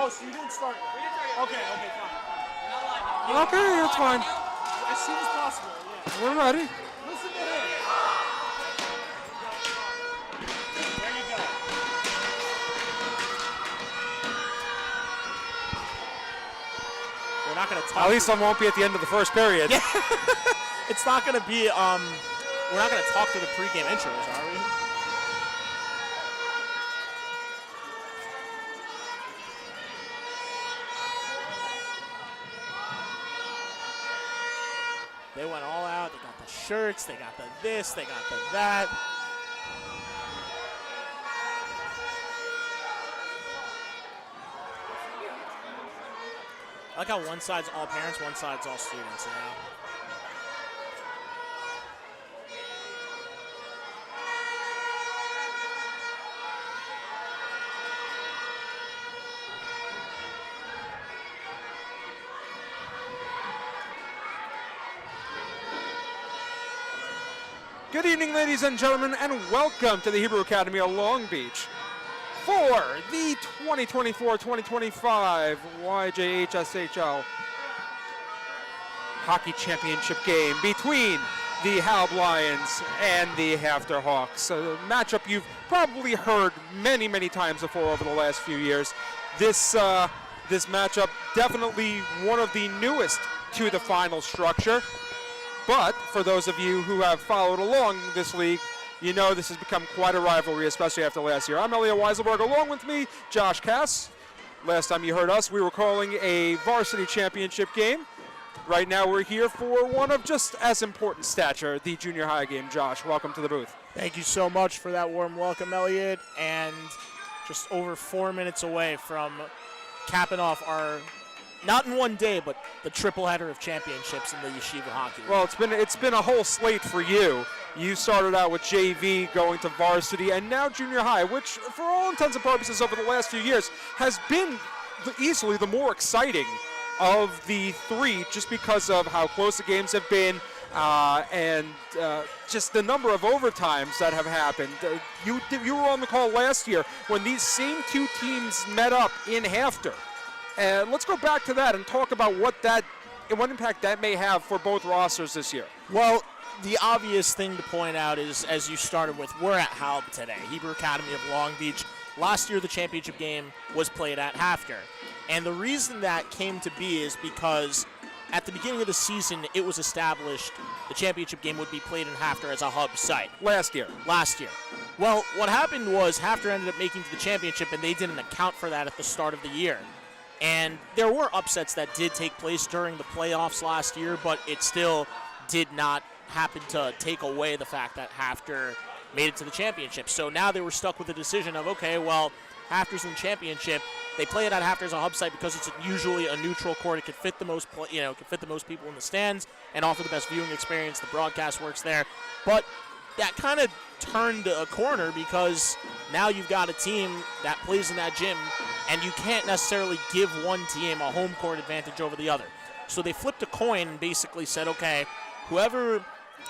Oh, so you didn't start? Okay, fine. Okay, that's fine. As soon as possible, yeah. We're ready. Listen to him. There you go. We're not going to talk. At least I won't be at the end of the first period. Yeah. It's not going to be, we're not going to talk through the pregame intros, are we? They went all out. They got the shirts. They got the this. They got the that. I like how one side's all parents, one side's all students, you know? Good evening, ladies and gentlemen, and welcome to the Hebrew Academy of Long Beach for the 2024-2025 YJHSHL Hockey Championship game between the Halb Lions and the HAFTR Hawks. A matchup you've probably heard many, many times before over the last few years. This matchup definitely one of the newest to the final structure. But for those of you who have followed along this league, you know this has become quite a rivalry, especially after last year. I'm Elliot Weiselberg. Along with me, Josh Cass. Last time you heard us, we were calling a varsity championship game. Right now we're here for one of just as important stature, the junior high game. Josh, welcome to the booth. Thank you so much for that warm welcome, Elliot. And just over 4 minutes away from capping off our, not in one day, but the triple header of championships in the Yeshiva Hockey League. Well, it's been a whole slate for you. You started out with JV, going to varsity, and now junior high, which for all intents and purposes over the last few years has been easily the more exciting of the three, just because of how close the games have been and just the number of overtimes that have happened. You were on the call last year when these same two teams met up in HAFTR. Let's go back to that and talk about what impact that may have for both rosters this year. Well, the obvious thing to point out is, as you started with, we're at Halb today, Hebrew Academy of Long Beach. Last year, the championship game was played at HAFTR. And the reason that came to be is because at the beginning of the season, it was established the championship game would be played in HAFTR as a hub site. Last year. Well, what happened was HAFTR ended up making to the championship, and they didn't account for that at the start of the year. And there were upsets that did take place during the playoffs last year, but it still did not happen to take away the fact that HAFTR made it to the championship. So now they were stuck with the decision of, okay, well, HAFTR's in the championship. They play it at HAFTR as a hub site because it's usually a neutral court. It could fit the most, could fit the most people in the stands and offer the best viewing experience. The broadcast works there, but that kind of turned a corner because now you've got a team that plays in that gym, and you can't necessarily give one team a home court advantage over the other. So they flipped a coin and basically said, okay, whoever,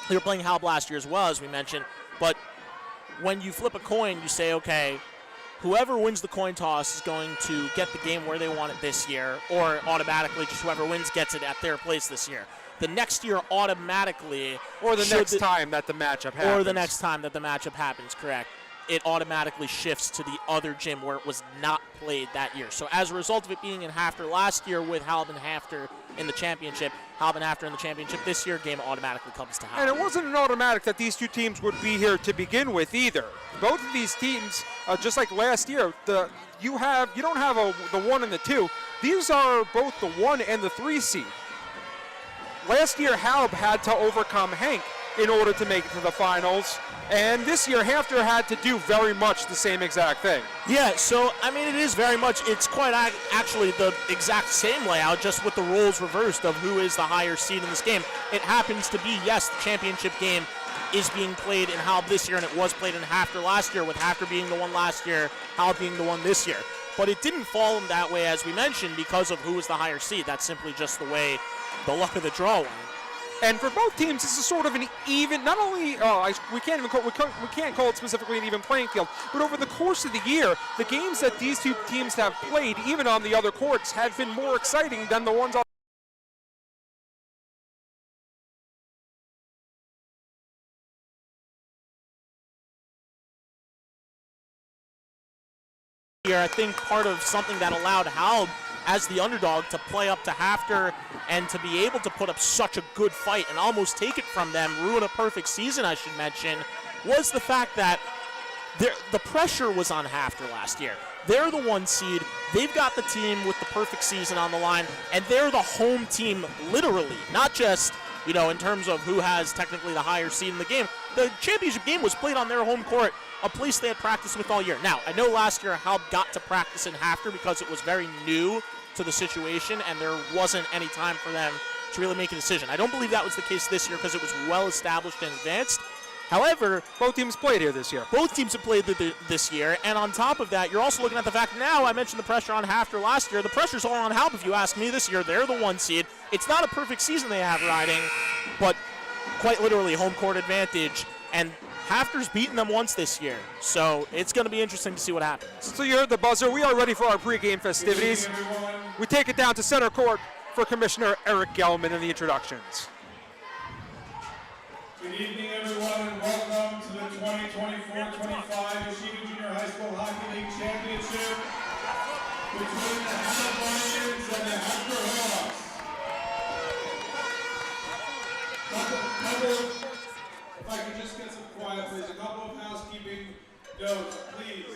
they were playing Halb last year as well, as we mentioned, but when you flip a coin, you say, okay, whoever wins the coin toss is going to get the game where they want it this year, or automatically just whoever wins gets it at their place this year. The next year automatically... Or the next time that the matchup happens. Or the next time that the matchup happens, correct. It automatically shifts to the other gym where it was not played that year. So as a result of it being in HAFTR last year with Halb and HAFTR in the championship, Halb and HAFTR in the championship this year, game automatically comes to Halb. And it wasn't an automatic that these two teams would be here to begin with either. Both of these teams, just like last year, you don't have the 1 and the 2. These are both the 1 and the 3 seed. Last year, Halb had to overcome Hank in order to make it to the finals. And this year, HAFTR had to do very much the same exact thing. Yeah, so, I mean, it is very much, it's quite actually the exact same layout, just with the roles reversed of who is the higher seed in this game. It happens to be, yes, the championship game is being played in Halb this year, and it was played in HAFTR last year, with HAFTR being the one last year, Halb being the one this year. But it didn't fall in that way, as we mentioned, because of who was the higher seed. That's simply just the way the luck of the draw went. And for both teams, this is sort of an even, not only, we can't call it specifically an even playing field, but over the course of the year, the games that these two teams have played, even on the other courts, have been more exciting than the ones on I think part of something that allowed Halb as the underdog to play up to HAFTR and to be able to put up such a good fight and almost take it from them, ruin a perfect season, I should mention, was the fact that the pressure was on HAFTR last year. They're the 1 seed. They've got the team with the perfect season on the line, and they're the home team literally, not just, in terms of who has technically the higher seed in the game. The championship game was played on their home court, a place they had practiced with all year. Now, I know last year Halb got to practice in HAFTR because it was very new to the situation and there wasn't any time for them to really make a decision. I don't believe that was the case this year because it was well established and advanced. However, both teams played here this year. Both teams have played this year, and on top of that, you're also looking at the fact now, I mentioned the pressure on HAFTR last year. The pressure's all on Halb, if you ask me, this year. They're the 1 seed. It's not a perfect season they have riding, but quite literally home court advantage, and HAFTR's beaten them once this year, so it's going to be interesting to see what happens. So you heard the buzzer. We are ready for our pregame festivities. We take it down to center court for Commissioner Eric Gelman and the introductions. Good evening, everyone, and welcome to the 2024-25 Yeshiva Junior High School Hockey League Championship between the Halb Lions and the HAFTR Hawks. If I could just get some quiet, please. A couple of housekeeping notes, please.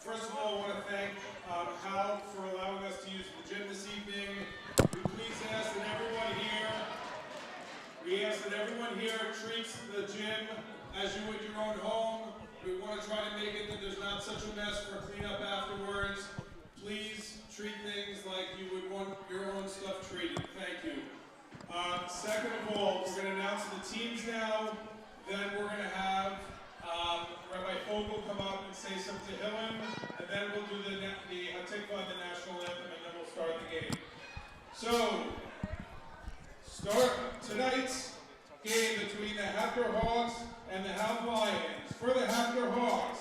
First of all, I want to thank Halb for allowing us to use the gym this evening. We ask that everyone here treats the gym as you would your own home. We want to try to make it that there's not such a mess for cleanup afterwards. Please treat things like you would want your own stuff treated. Thank you. Second of all, we're going to announce the teams now. Then we're going to have Rabbi Fogel come up and say some Tehillim, and then we'll do the Hatikva, the national anthem, and then we'll start the game. So, start tonight's game between the HAFTR Hawks and the Halb Lions. For the HAFTR Hawks,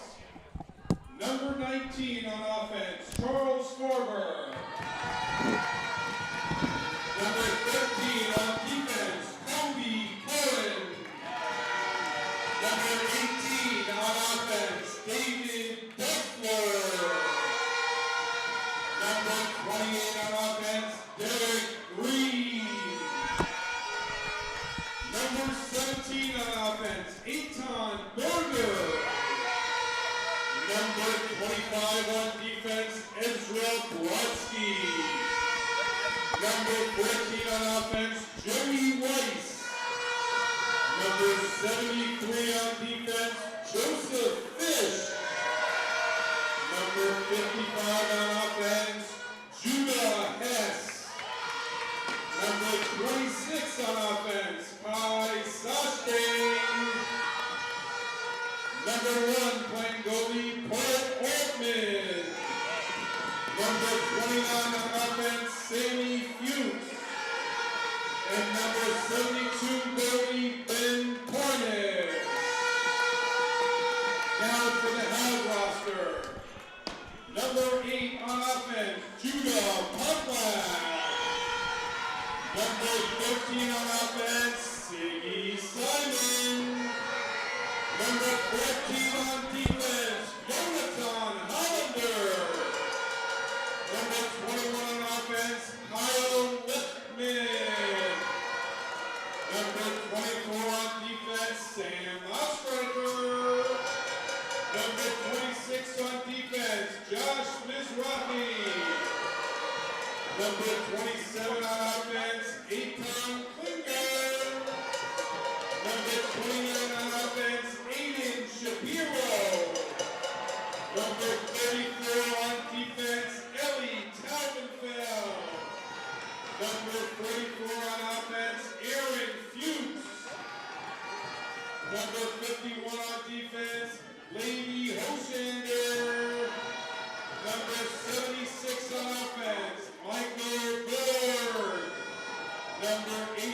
number 19 on offense, Charles Farber. Number 15 on defense, Kobe Cohen. Number 18 on offense, David Duffler. Number 28 on offense, Derek Reed. Number 17 on offense, Eitan Berger. Number 25 on defense, Ezra Brodsky. Number 14 on offense, Joey Weiss. Number 73 on defense, Joseph Fish. Number 55 on offense, Judah Hess. Number 26 on offense, Kai Sashtain. Number 1 playing goalie, Paul Altman. Number 29 on offense, Sammy Fuchs. And number 72 goalie, Ben Parnes. Now for the Halb roster. Number 8 on offense, Judah Potlak. Number 13 on offense, Siggy Simon. Number 14 on defense, Jonathan Hollander. Number 21 on offense, Kyle Lichtman. Number 24 on defense, Sam Ostraker. Number 26 on defense, Josh Mizrahi. Number 27 on offense, Eitan Klinger. Number 29 on offense, Aiden Shapiro. Number 34 on defense, Ellie Taubenfeld. Number 34 on offense, Aaron Fuchs. Number 51 on defense, Lady Hoshander. Number 76 on offense, Michael Bird. Number 8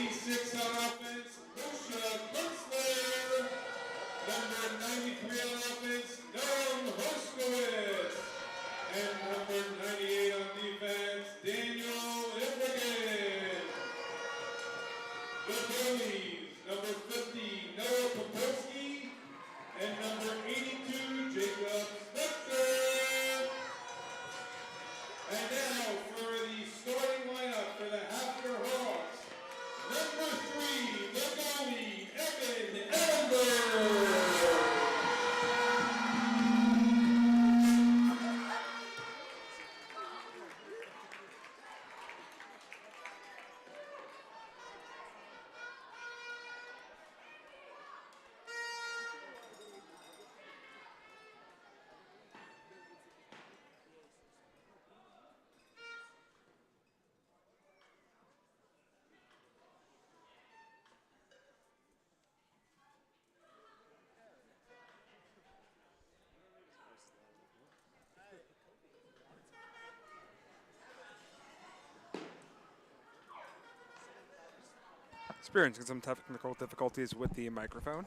Experiencing some technical difficulties with the microphone.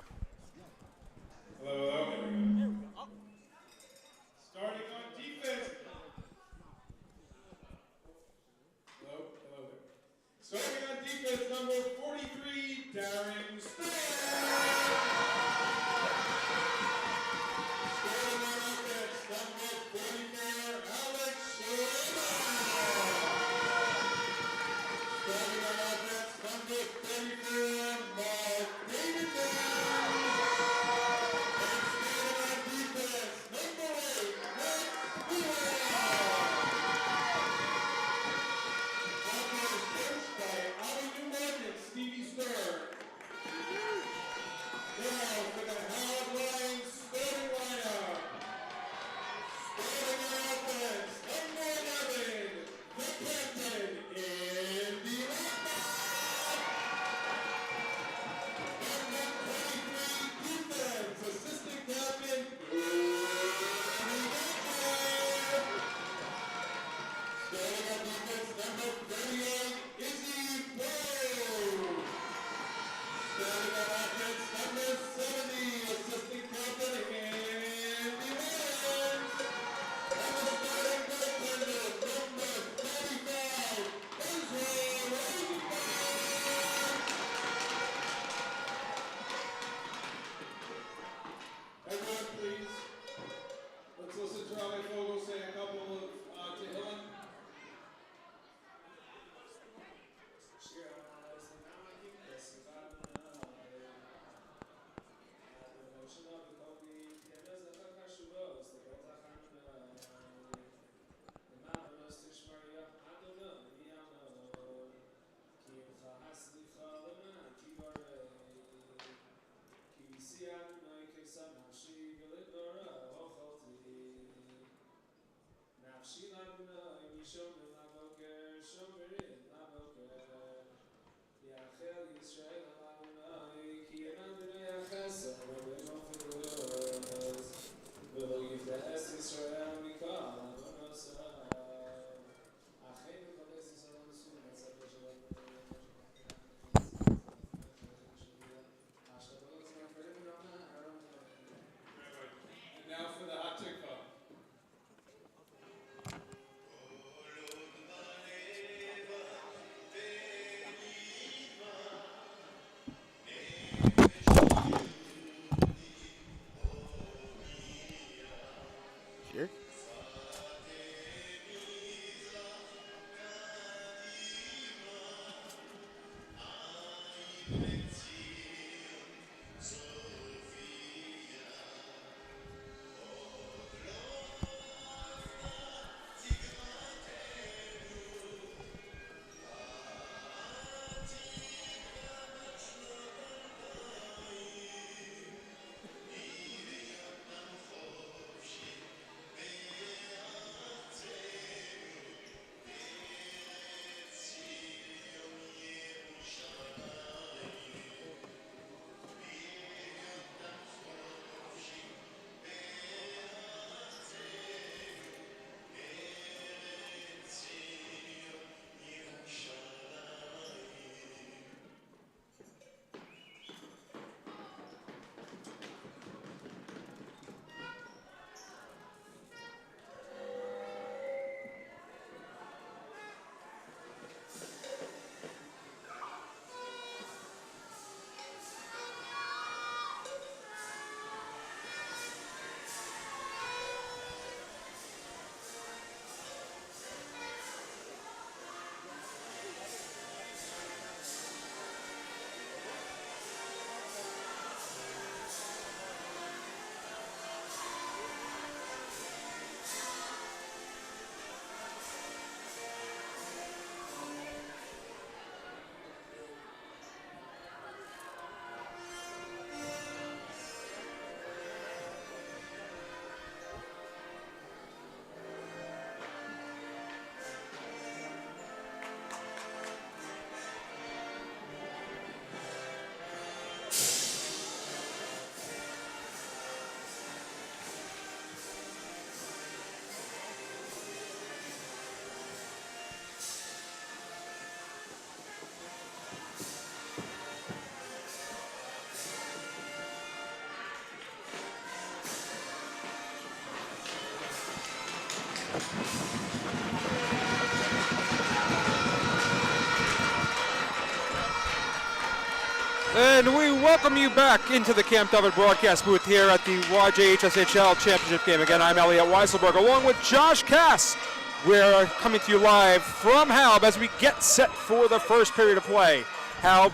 Hello, hello. Here we go. Starting on defense. Hello, hello there. Starting on defense, number 43, Darren Starting on offense, number 44, Alex Starting on offense, number 34, Mark David. Stevie Stir. And we welcome you back into the Camp David broadcast booth here at the YJHSHL Championship game. Again, I'm Elliot Weiselberg along with Josh Cass. We're coming to you live from Halb as we get set for the first period of play. Halb,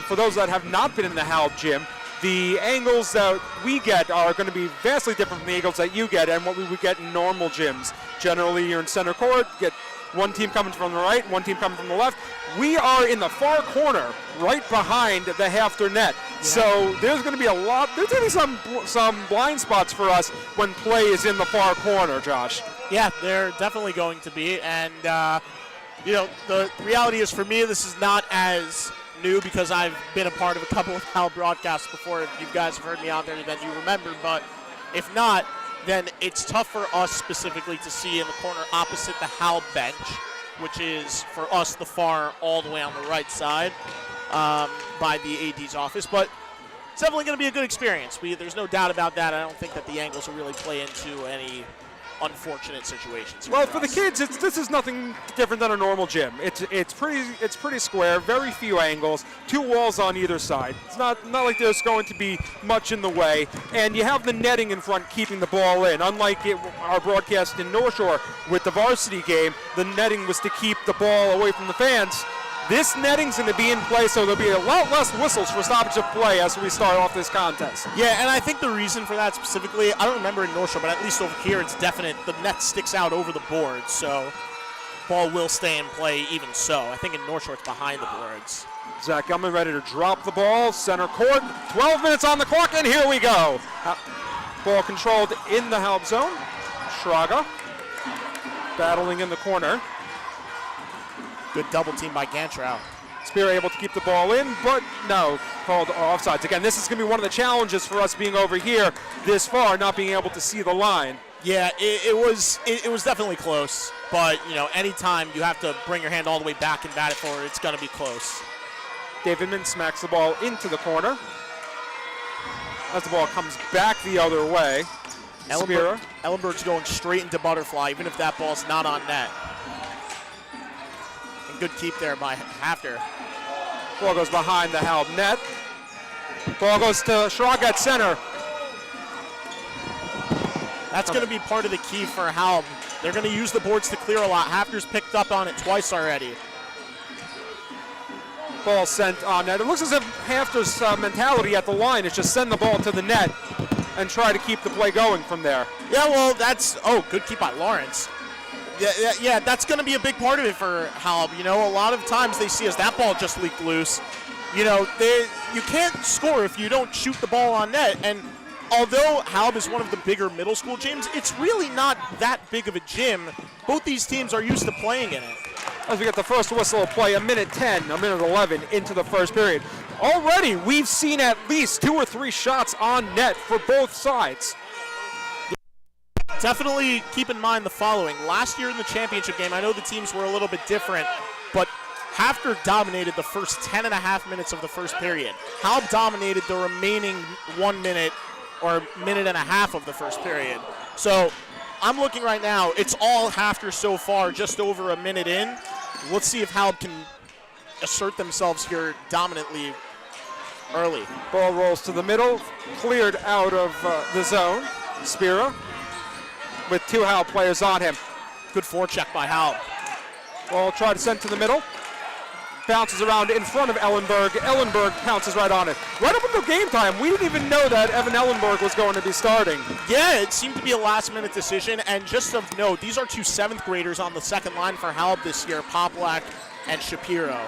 for those that have not been in the Halb gym, the angles that we get are going to be vastly different from the angles that you get and what we would get in normal gyms. Generally, you're in center court, get one team coming from the right, one team coming from the left. We are in the far corner, right behind the HAFTR net. Yeah. So there's going to be there's going to be some blind spots for us when play is in the far corner, Josh. Yeah, there definitely going to be. And, the reality is for me, this is not as new because I've been a part of a couple of HAL broadcasts before. If you guys have heard me out there, then you remember. But if not, then it's tough for us specifically to see in the corner opposite the HAL bench, which is for us the far all the way on the right side by the AD's office. But it's definitely going to be a good experience. There's no doubt about that. I don't think that the angles will really play into any unfortunate situations. Well, for the kids, this is nothing different than a normal gym. It's pretty square, very few angles, two walls on either side. It's not like there's going to be much in the way, and you have the netting in front keeping the ball in. Unlike our broadcast in North Shore with the varsity game, the netting was to keep the ball away from the fans. This netting's going to be in play, so there'll be a lot less whistles for stoppage of play as we start off this contest. Yeah, and I think the reason for that specifically, I don't remember in North Shore, but at least over here it's definite. The net sticks out over the boards, so ball will stay in play even so. I think in North Shore it's behind the boards. Zach Gelman ready to drop the ball, center court, 12 minutes on the clock, and here we go. Ball controlled in the Halb zone. Schraga battling in the corner. Good double team by Gantrow. Spear able to keep the ball in, but no, called offsides. Again, this is going to be one of the challenges for us being over here this far, not being able to see the line. Yeah, it was definitely close, but anytime you have to bring your hand all the way back and bat it forward, it's going to be close. Davidman smacks the ball into the corner as the ball comes back the other way. Ellenberg's going straight into butterfly, even if that ball's not on net. Good keep there by HAFTR. Ball goes behind the Halb net. Ball goes to Schraga at center. That's going to be part of the key for Halb. They're going to use the boards to clear a lot. HAFTR's picked up on it twice already. Ball sent on net. It looks as if HAFTR's mentality at the line is just send the ball to the net and try to keep the play going from there. Yeah, well, good keep by Lawrence. Yeah, that's going to be a big part of it for Halb. A lot of times they see as that ball just leaked loose. You can't score if you don't shoot the ball on net. And although Halb is one of the bigger middle school gyms, it's really not that big of a gym. Both these teams are used to playing in it. As we get the first whistle of play, a minute 11 into the first period. Already, we've seen at least 2 or 3 shots on net for both sides. Definitely keep in mind the following. Last year in the championship game, I know the teams were a little bit different, but HAFTR dominated the first 10.5 minutes of the first period. Halb dominated the remaining 1 minute or minute and a half of the first period. So I'm looking right now, it's all HAFTR so far, just over a minute in. Let's see if Halb can assert themselves here dominantly early. Ball rolls to the middle, cleared out of the zone. Spira with 2 Halb players on him. Good forecheck by Halb. Ball tried to send to the middle. Bounces around in front of Ellenberg. Ellenberg pounces right on it. Right up until game time, we didn't even know that Evan Ellenberg was going to be starting. Yeah, it seemed to be a last-minute decision. And just of note, these are 2 7th graders on the second line for Halb this year, Poplak and Shapiro.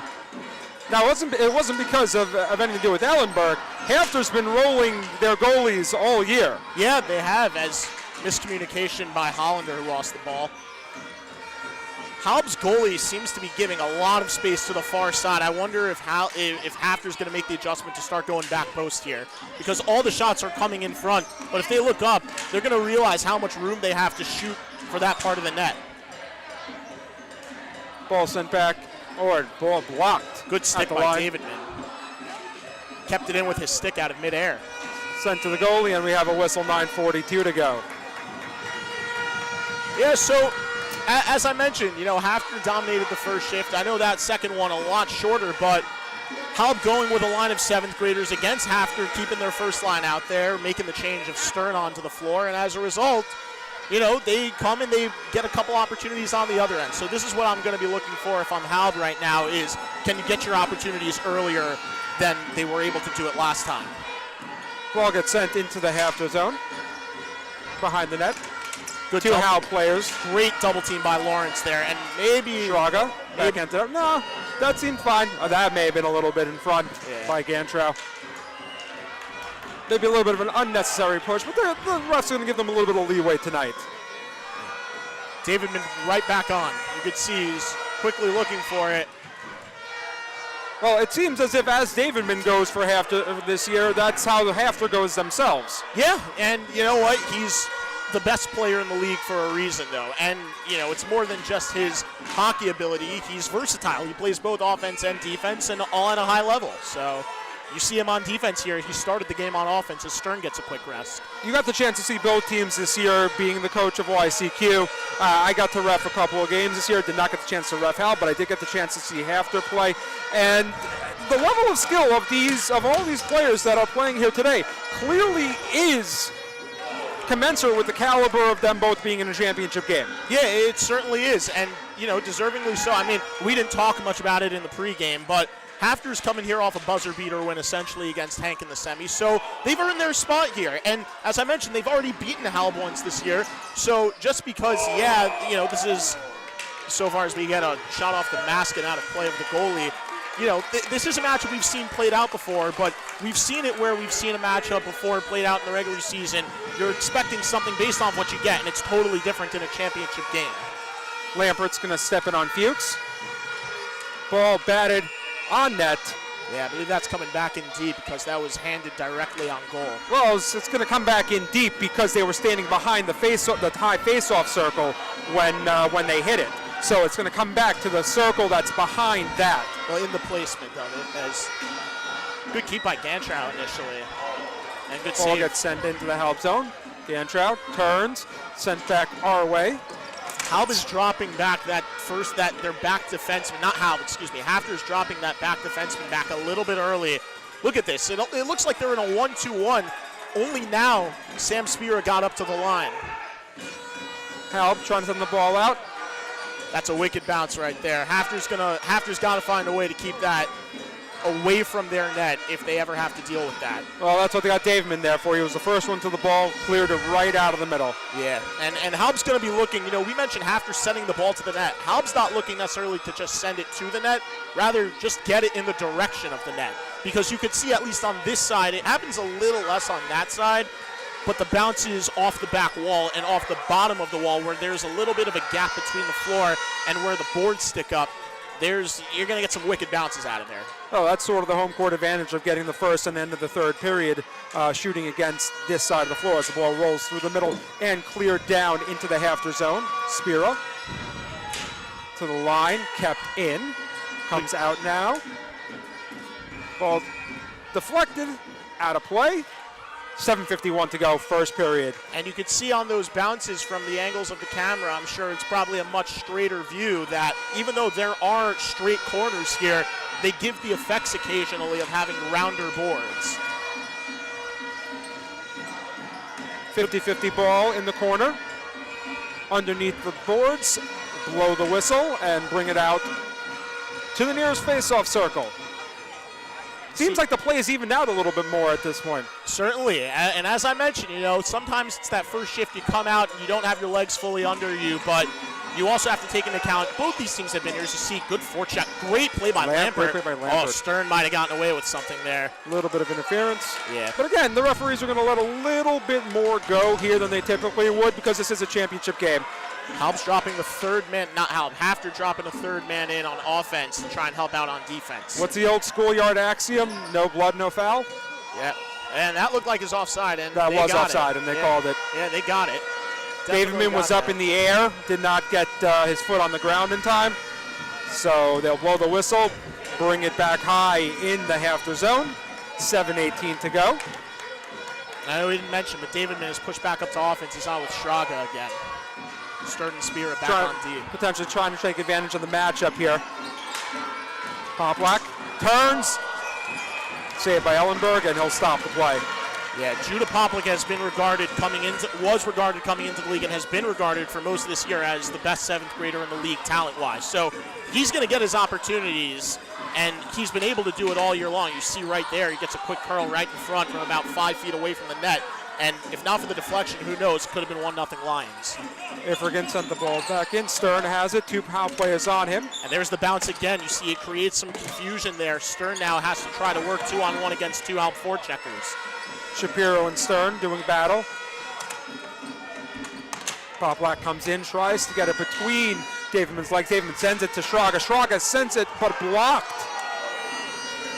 Now, it wasn't because of anything to do with Ellenberg. HAFTR's been rolling their goalies all year. Yeah, they have, as miscommunication by Hollander, who lost the ball. Halb's goalie seems to be giving a lot of space to the far side. I wonder if HAFTR's going to make the adjustment to start going back post here, because all the shots are coming in front. But if they look up, they're going to realize how much room they have to shoot for that part of the net. Ball sent back, or ball blocked. Good stick by Davidman. Kept it in with his stick out of midair. Sent to the goalie, and we have a whistle, 9:42 to go. Yeah, so as I mentioned, HAFTR dominated the first shift. I know that second one a lot shorter, but Halb going with a line of 7th graders against HAFTR, keeping their first line out there, making the change of Stern onto the floor, and as a result, they come and they get a couple opportunities on the other end. So this is what I'm going to be looking for if I'm Halb right now is, can you get your opportunities earlier than they were able to do it last time? Ball gets sent into the HAFTR zone, behind the net. Good Two Halb players. Great double team by Lawrence there, and maybe Schraga back into it. No, that seemed fine. That may have been a little bit in front by Gantrow. Maybe a little bit of an unnecessary push, but the refs are going to give them a little bit of leeway tonight. Davidman right back on. You could see he's quickly looking for it. Well, it seems as if as Davidman goes for HAFTR this year, that's how the HAFTR goes themselves. Yeah, and you know what? He's the best player in the league for a reason, though. And, it's more than just his hockey ability. He's versatile. He plays both offense and defense, and all at a high level. So you see him on defense here. He started the game on offense as Stern gets a quick rest. You got the chance to see both teams this year, being the coach of YCQ. I got to ref a couple of games this year. Did not get the chance to ref Halb, but I did get the chance to see HAFTR play. And the level of skill of all these players that are playing here today clearly is commensurate with the caliber of them both being in a championship game. Yeah, it certainly is, and deservingly so. I mean, we didn't talk much about it in the pregame, but HAFTR's coming here off a buzzer beater win essentially against Hank in the semis, so they've earned their spot here. And as I mentioned, they've already beaten Halb once this year, so just because, this is so far as we get a shot off the mask and out of play of the goalie, this is a matchup we've seen played out before, but we've seen it where we've seen a matchup before played out in the regular season. You're expecting something based on what you get, and it's totally different in a championship game. Lampert's going to step in on Fuchs. Ball batted on net. Yeah, I believe that's coming back in deep because that was handed directly on goal. Well, it's going to come back in deep because they were standing behind the high face-off circle when they hit it. So it's going to come back to the circle that's behind that. Well, in the placement of it, as good keep by Gantrow initially, and good Ball save. gets sent into the Halb zone. Gantrow turns, sent back our way. Halb is dropping back their back defenseman, not Halb, excuse me. HAFTR's dropping that back defenseman back a little bit early. Look at this. It looks like they're in a 1-2-1. Only now Sam Spira got up to the line. Halb trying to send the ball out. That's a wicked bounce right there. HAFTR's got to find a way to keep that away from their net if they ever have to deal with that. Well, that's what they got Daveman there for. He was the first one to the ball, cleared it right out of the middle. Yeah, and Halb's going to be looking, we mentioned HAFTR sending the ball to the net. Halb's not looking necessarily to just send it to the net, rather just get it in the direction of the net. Because you could see at least on this side, it happens a little less on that side, but the bounce is off the back wall and off the bottom of the wall where there's a little bit of a gap between the floor and where the boards stick up. You're going to get some wicked bounces out of there. Oh, that's sort of the home court advantage of getting the first and end of the third period shooting against this side of the floor as the ball rolls through the middle and cleared down into the HAFTR zone. Spira to the line, kept in, comes out now. Ball deflected, out of play. 7:51 to go, first period. And you could see on those bounces from the angles of the camera, I'm sure it's probably a much straighter view, that even though there are straight corners here, they give the effects occasionally of having rounder boards. 50-50 ball in the corner. Underneath the boards, blow the whistle and bring it out to the nearest face-off circle. Seems like the play is evened out a little bit more at this point. Certainly, and as I mentioned, sometimes it's that first shift you come out and you don't have your legs fully under you, but you also have to take into account both these teams have been here. As you see, good forecheck, great play by Lampert. Great play by Lampert. Oh, Stern might have gotten away with something there. A little bit of interference. Yeah. But again, the referees are going to let a little bit more go here than they typically would because this is a championship game. Halb's dropping the third man, not Halb, HAFTR dropping the third man in on offense to try and help out on defense. What's the old schoolyard axiom? No blood, no foul? Yeah, and that looked like his offside. And that was offside, and they called it. Yeah, they got it. Davidman was up in the air, did not get his foot on the ground in time. So they'll blow the whistle, bring it back high in the HAFTR zone. 7:18 to go. I know we didn't mention, but Davidman is pushed back up to offense. He's on with Schraga again. Stern and Spira back on D. Potentially trying to take advantage of the matchup here. Poplak turns, Saved by Ellenberg, and he'll stop the play. Yeah, Judah Poplik was regarded coming into the league and has been regarded for most of this year as the best 7th grader in the league talent-wise. So he's going to get his opportunities, and he's been able to do it all year long. You see right there, he gets a quick curl right in front from about 5 feet away from the net. And if not for the deflection, who knows, could have been 1-0 Lions. Ifrigan sent the ball back in. Stern has it. 2 power players on him. And there's the bounce again. You see it creates some confusion there. Stern now has to try to work 2-on-1 against 2 Halb forecheckers. Shapiro and Stern doing battle. Poplack comes in, tries to get it between Davidman's legs. Davidman sends it to Schraga. Schraga sends it, but blocked.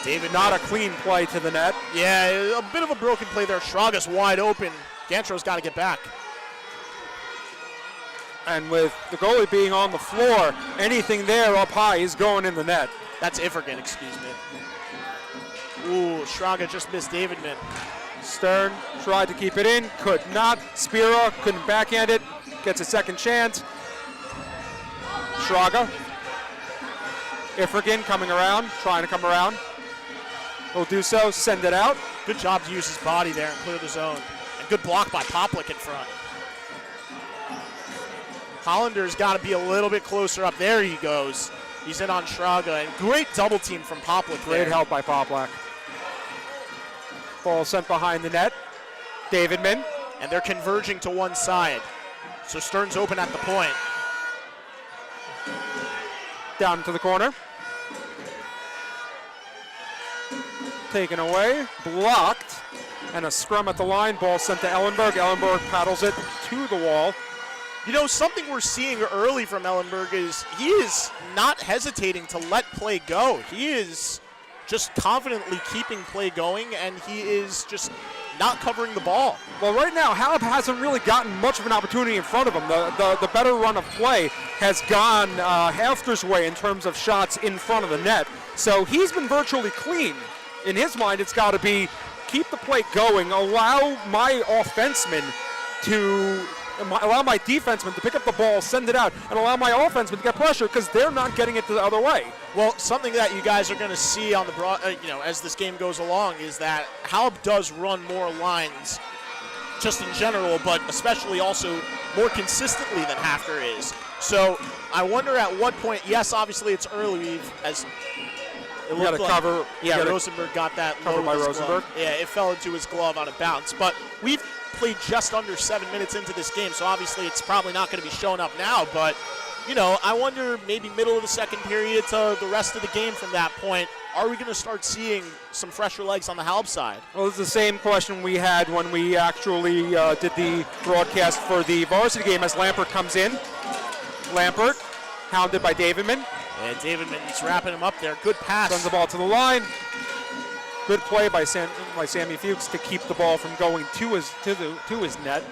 David, not a clean play to the net. Yeah, a bit of a broken play there. Schraga's wide open. Gantro's got to get back. And with the goalie being on the floor, anything there up high is going in the net. That's Ifrigan, excuse me. Ooh, Schraga just missed Davidman. Stern tried to keep it in, could not. Spira couldn't backhand it, gets a second chance. Schraga. Ifrigan coming around, trying to come around. Will do so, send it out. Good job to use his body there and clear the zone. And good block by Poplik in front. Hollander's got to be a little bit closer up. There he goes. He's in on Schraga, and great double team from Poplik. Great help by Poplack. Ball sent behind the net. Davidman. And they're converging to one side. So Stern's open at the point. Down to the corner. Taken away, blocked, and a scrum at the line. Ball sent to Ellenberg. Ellenberg paddles it to the wall. You know, something we're seeing early from Ellenberg is he is not hesitating to let play go. He is just confidently keeping play going, and he is just not covering the ball. Well, right now, Halb hasn't really gotten much of an opportunity in front of him. The better run of play has gone HAFTR's way in terms of shots in front of the net. So he's been virtually clean. In his mind, it's got to be keep the play going, allow my defenseman to pick up the ball, send it out, and allow my offenseman to get pressure because they're not getting it the other way. Well, something that you guys are going to see on the as this game goes along is that Halb does run more lines, just in general, but especially also more consistently than HAFTR is. So I wonder at what point. Yes, obviously it's early. It got a cover. Yeah, Rosenberg got that covered by Rosenberg. Yeah, it fell into his glove on a bounce. But we've played just under 7 minutes into this game, so obviously it's probably not going to be showing up now. But, you know, I wonder maybe middle of the second period to the rest of the game from that point, are we going to start seeing some fresher legs on the Halb side? Well, it's the same question we had when we actually did the broadcast for the varsity game as Lampert comes in. Lampert, hounded by Davidman. And Davidman's wrapping him up there. Good pass. Sends the ball to the line. Good play by Sammy Fuchs to keep the ball from going to his net.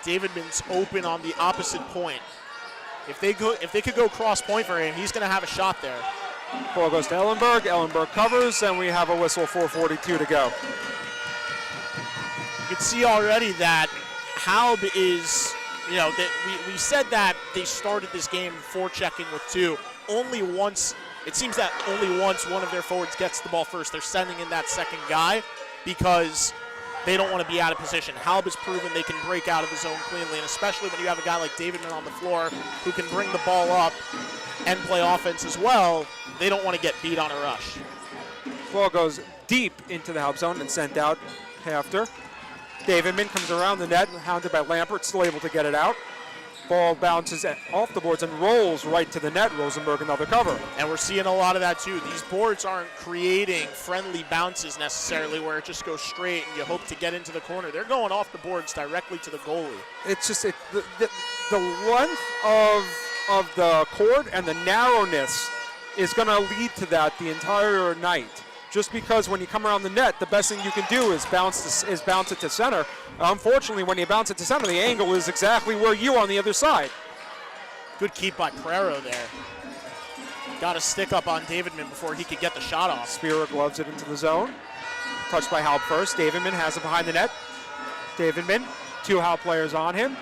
Davidman's open on the opposite point. If they could go cross point for him, he's going to have a shot there. Ball goes to Ellenberg. Ellenberg covers, and we have a whistle. 4:42 to go. You can see already that Halb is. You know, that we said that they started this game forechecking with 2. It seems that only once one of their forwards gets the ball first, they're sending in that second guy because they don't want to be out of position. Halb has proven they can break out of the zone cleanly, and especially when you have a guy like Davidman on the floor who can bring the ball up and play offense as well, they don't want to get beat on a rush. Ball goes deep into the Halb zone and sent out HAFTR. Davidman comes around the net, hounded by Lampert, still able to get it out. Ball bounces off the boards and rolls right to the net. Rosenberg another cover. And we're seeing a lot of that too. These boards aren't creating friendly bounces necessarily where it just goes straight and you hope to get into the corner. They're going off the boards directly to the goalie. It's just the length of the court and the narrowness is going to lead to that the entire night. Just because when you come around the net, the best thing you can do is bounce it to center. Unfortunately, when you bounce it to center, the angle is exactly where you are on the other side. Good keep by Prero there. Got a stick up on Davidman before he could get the shot off. Spira gloves it into the zone. Touched by Halb first. Davidman has it behind the net. Davidman, 2 Halb players on him.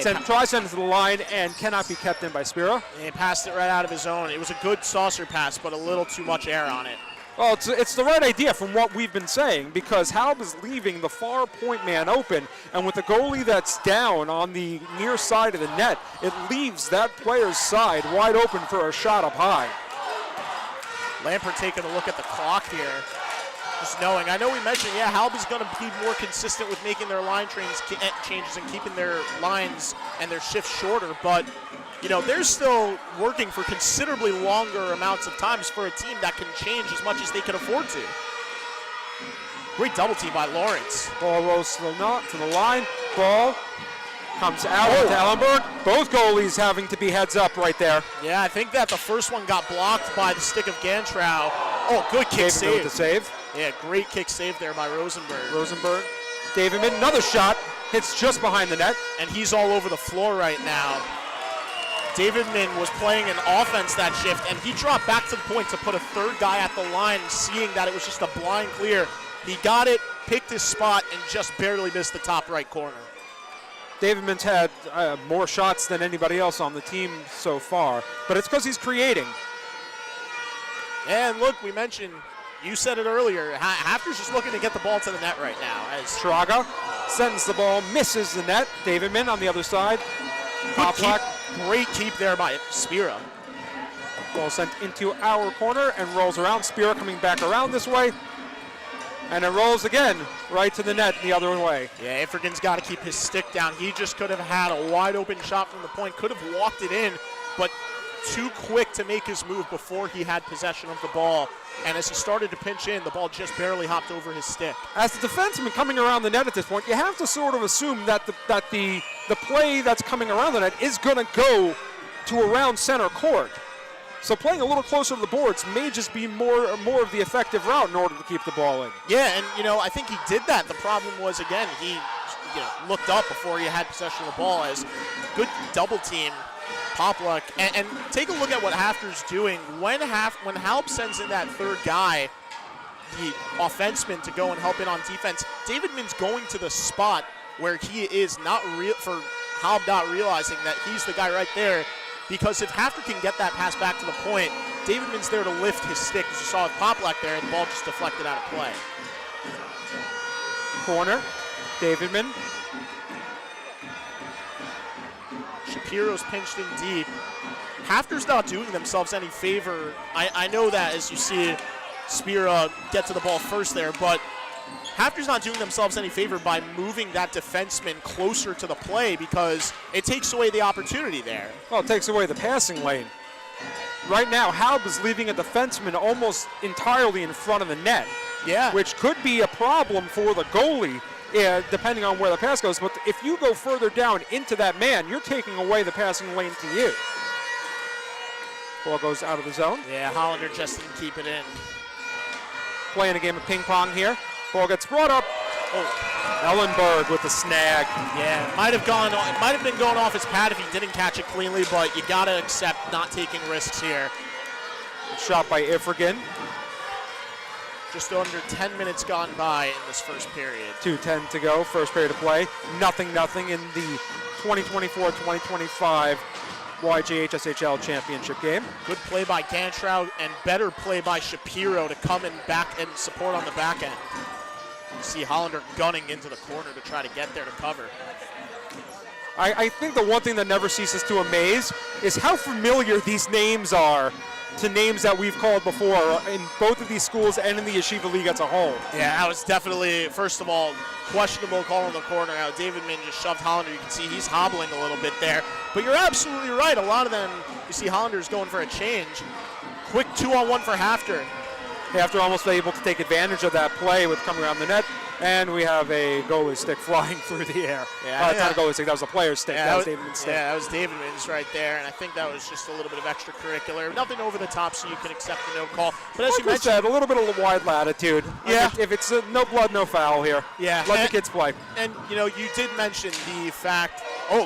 Tries it to the line and cannot be kept in by Spira. And he passed it right out of his own. It was a good saucer pass, but a little too much air on it. Well, it's the right idea from what we've been saying, because Halb is leaving the far point man open, and with the goalie that's down on the near side of the net, it leaves that player's side wide open for a shot up high. Lampert taking a look at the clock here, just knowing. I know we mentioned, Halb is going to be more consistent with making their line changes and keeping their lines and their shifts shorter, but they're still working for considerably longer amounts of times for a team that can change as much as they can afford to. Great double team by Lawrence. Ball rolls to the line. Ball comes out to Ellenberg. Both goalies having to be heads up right there. Yeah, I think that the first one got blocked by the stick of Gantrow. Oh, good kick save. With the save. Yeah, great kick save there by Rosenberg. Davidman, another shot. Hits just behind the net. And he's all over the floor right now. Davidman was playing an offense that shift, and he dropped back to the point to put a third guy at the line, seeing that it was just a blind clear. He got it, picked his spot, and just barely missed the top right corner. Davidman's had more shots than anybody else on the team so far, but it's because he's creating. And look, we mentioned, you said it earlier, HAFTR's just looking to get the ball to the net right now. As Schraga sends the ball, misses the net. Davidman on the other side. Great keep there by Spira. Ball sent into our corner and rolls around. Spira coming back around this way. And it rolls again right to the net the other way. Yeah, Ifrigan's got to keep his stick down. He just could have had a wide open shot from the point, could have walked it in, but too quick to make his move before he had possession of the ball. And as he started to pinch in, the ball just barely hopped over his stick. As the defenseman coming around the net at this point, you have to sort of assume that the play that's coming around the net is going to go to around center court. So playing a little closer to the boards may just be more of the effective route in order to keep the ball in. Yeah, and I think he did that. The problem was, again, he looked up before he had possession of the ball. As good double team. Popluck, and take a look at what HAFTR's doing. When Halb sends in that third guy, the offenseman, to go and help in on defense, Davidman's going to the spot where he is not Halb not realizing that he's the guy right there, because if HAFTR can get that pass back to the point, Davidman's there to lift his stick, as you saw with Popluck there, and the ball just deflected out of play. Corner, Davidman. Shapiro's pinched in deep. HAFTR's not doing themselves any favor. I know that, as you see Spira get to the ball first there, but HAFTR's not doing themselves any favor by moving that defenseman closer to the play, because it takes away the opportunity there. Well, it takes away the passing lane. Right now, Halb is leaving a defenseman almost entirely in front of the net. Yeah. Which could be a problem for the goalie. Yeah, depending on where the pass goes. But if you go further down into that man, you're taking away the passing lane to you. Ball goes out of the zone. Yeah, Hollander just didn't keep it in. Playing a game of ping pong here. Ball gets brought up. Oh, Ellenberg with the snag. Yeah, it might have been going off his pad if he didn't catch it cleanly, but you got to accept not taking risks here. Shot by Ifrigan. Just under 10 minutes gone by in this first period. 2:10 to go, first period of play. Nothing in the 2024-2025 YJHSHL championship game. Good play by Gantrow and better play by Shapiro to come in back and support on the back end. You see Hollander gunning into the corner to try to get there to cover. I think the one thing that never ceases to amaze is how familiar these names are to names that we've called before in both of these schools and in the Yeshiva League as a whole. Yeah, that was definitely, first of all, questionable call in the corner. Now, Davidman just shoved Hollander. You can see he's hobbling a little bit there. But you're absolutely right. A lot of them, you see Hollander's going for a change. Quick 2-on-1 for HAFTR. HAFTR almost able to take advantage of that play with coming around the net. And we have a goalie stick flying through the air. Yeah, not a goalie stick, that was a player's stick. Yeah, that was Davidman's stick. Yeah, that was Davidman's right there, and I think that was just a little bit of extracurricular. Nothing over the top, so you can accept the no call. But as like you mentioned, said, a little bit of wide latitude. Yeah. If it's no blood, no foul here. Yeah. Let the kids play. And, you did mention the fact,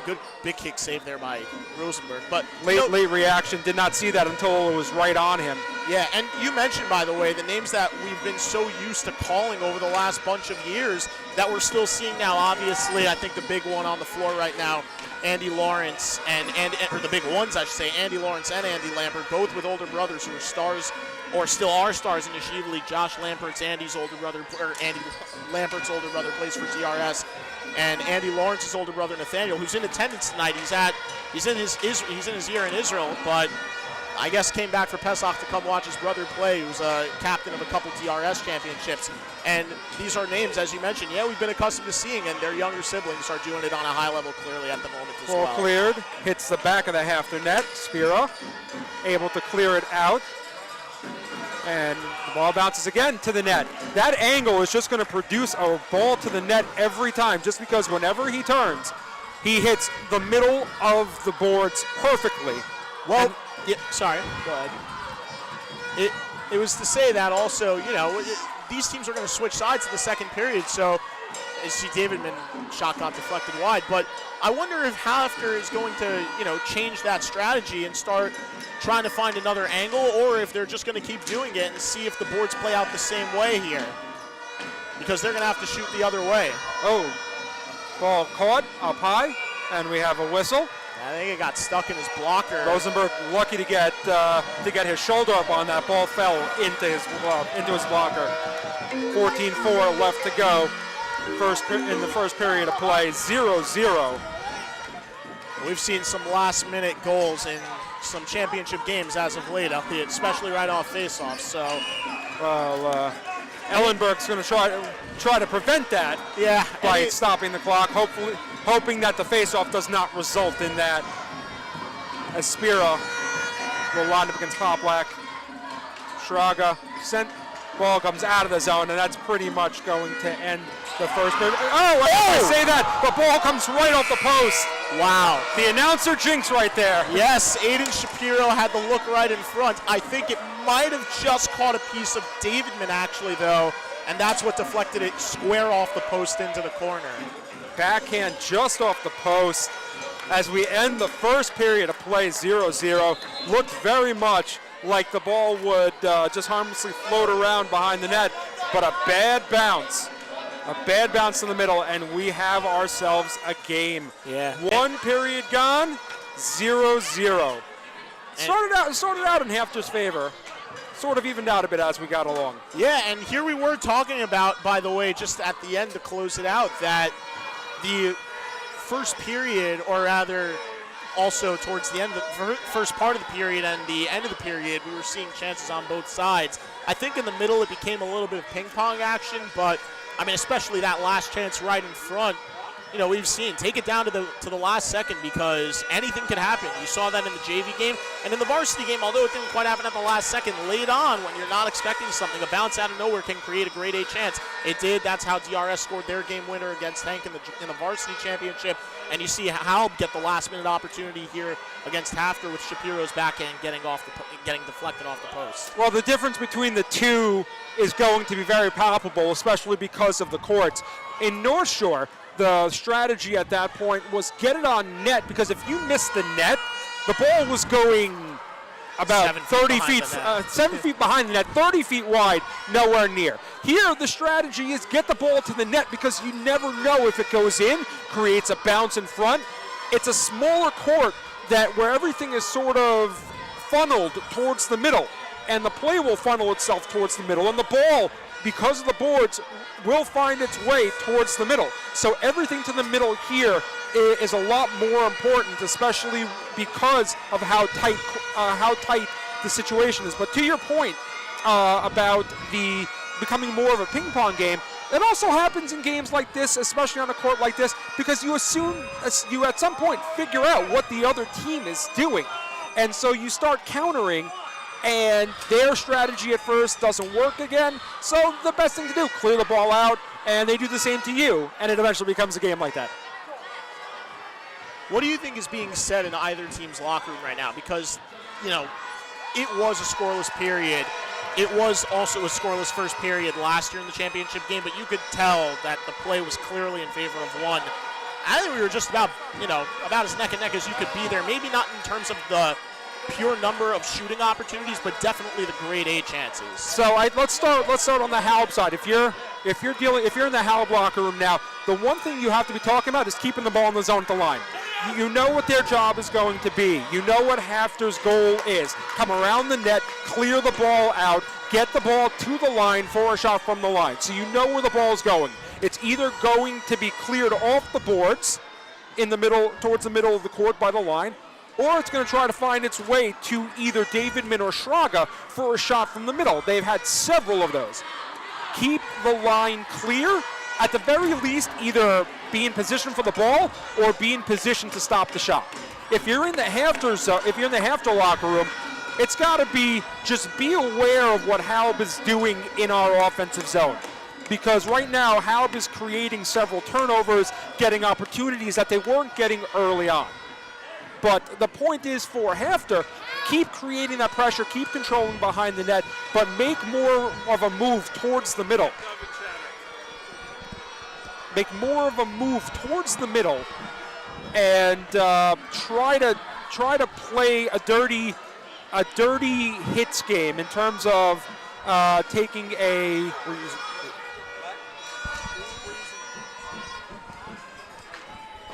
good big kick save there by Rosenberg. But late reaction, did not see that until it was right on him. Yeah, and you mentioned, by the way, the names that we've been so used to calling over the last bunch of years that we're still seeing now. Obviously, I think the big one on the floor right now, Andy Lawrence, or the big ones, I should say, Andy Lawrence and Andy Lampert, both with older brothers who are stars, or still are stars in the Yeshiva League. Josh Lampert's Andy Lampert's older brother plays for DRS, and Andy Lawrence's older brother Nathaniel, who's in attendance tonight. He's in his year in Israel, but I guess came back for Pesach to come watch his brother play, who's a captain of a couple DRS championships. And these are names, as you mentioned, we've been accustomed to seeing, and their younger siblings are doing it on a high level clearly at the moment as well. Ball cleared, hits the back of the HAFTR net. Spiro able to clear it out. And the ball bounces again to the net. That angle is just going to produce a ball to the net every time, just because whenever he turns, he hits the middle of the boards perfectly. Well, yeah, sorry, go ahead. It was to say that also, these teams are going to switch sides in the second period, so you see Davidman shot got deflected wide, but I wonder if HAFTR is going to, change that strategy and start trying to find another angle, or if they're just going to keep doing it and see if the boards play out the same way here, because they're going to have to shoot the other way. Oh, ball caught up high, and we have a whistle. I think it got stuck in his blocker. Rosenberg lucky to get his shoulder up on that. Ball fell into his blocker. 14-4 left to go. In the first period of play, 0-0. We've seen some last-minute goals in some championship games as of late, especially right off face-offs. So, Ellenberg's going to try to prevent that. Yeah, by stopping the clock, hoping that the face-off does not result in that. As Spiro will line up against Poplack. Shraga sent. Ball comes out of the zone, and that's pretty much going to end the first period. I say that, the ball comes right off the post. Wow. The announcer jinx right there. Yes, Aiden Shapiro had the look right in front. I think it might have just caught a piece of Davidman, actually, though, and that's what deflected it square off the post into the corner. Backhand just off the post as we end the first period of play 0-0. Looked very much like the ball would just harmlessly float around behind the net, but a bad bounce in the middle, and we have ourselves a game. Yeah. One period gone, 0-0. Started out in HAFTR's favor. Sort of evened out a bit as we got along. Yeah, and here we were talking about, by the way, just at the end to close it out, that the first period, or rather also towards the end of the first part of the period and the end of the period, we were seeing chances on both sides. I think in the middle it became a little bit of ping pong action, but especially that last chance right in front, we've seen take it down to the last second, because anything can happen. You saw that in the JV game and in the varsity game, although it didn't quite happen at the last second. Late on, when you're not expecting something, a bounce out of nowhere can create a grade A chance. It did. That's how DRS scored their game winner against Hank in the varsity championship. And you see Halb get the last minute opportunity here against HAFTR with Shapiro's backhand getting deflected off the post. Well, the difference between the two is going to be very palpable, especially because of the courts. In North Shore, the strategy at that point was get it on net, because if you miss the net, the ball was going about 7 feet behind the net, 30 feet wide, nowhere near. Here, the strategy is get the ball to the net, because you never know if it goes in, creates a bounce in front. It's a smaller court where everything is sort of funneled towards the middle, and the play will funnel itself towards the middle, and the ball, because of the boards, will find its way towards the middle. So everything to the middle here is a lot more important, especially because of how tight the situation is. But to your point about the becoming more of a ping pong game, it also happens in games like this, especially on a court like this, because you at some point figure out what the other team is doing. And so you start countering, and their strategy at first doesn't work again. So the best thing to do, clear the ball out, and they do the same to you, and it eventually becomes a game like that. What do you think is being said in either team's locker room right now? Because, it was a scoreless period. It was also a scoreless first period last year in the championship game, but you could tell that the play was clearly in favor of one. I think we were just about as neck and neck as you could be there. Maybe not in terms of the pure number of shooting opportunities, but definitely the grade A chances. So let's start on the Halb side. If you're in the Halb locker room now, the one thing you have to be talking about is keeping the ball in the zone at the line. You know what their job is going to be. You know what HAFTR's goal is. Come around the net, clear the ball out, get the ball to the line for a shot from the line. So you know where the ball is going. It's either going to be cleared off the boards in the middle, towards the middle of the court by the line, or it's going to try to find its way to either Davidman or Schraga for a shot from the middle. They've had several of those. Keep the line clear. At the very least, either be in position for the ball or be in position to stop the shot. If you're in the HAFTR locker room, it's got to be just be aware of what Halb is doing in our offensive zone. Because right now, Halb is creating several turnovers, getting opportunities that they weren't getting early on. But the point is for HAFTR, keep creating that pressure, keep controlling behind the net, but make more of a move towards the middle. Make more of a move towards the middle and try to play a dirty hits game in terms of taking a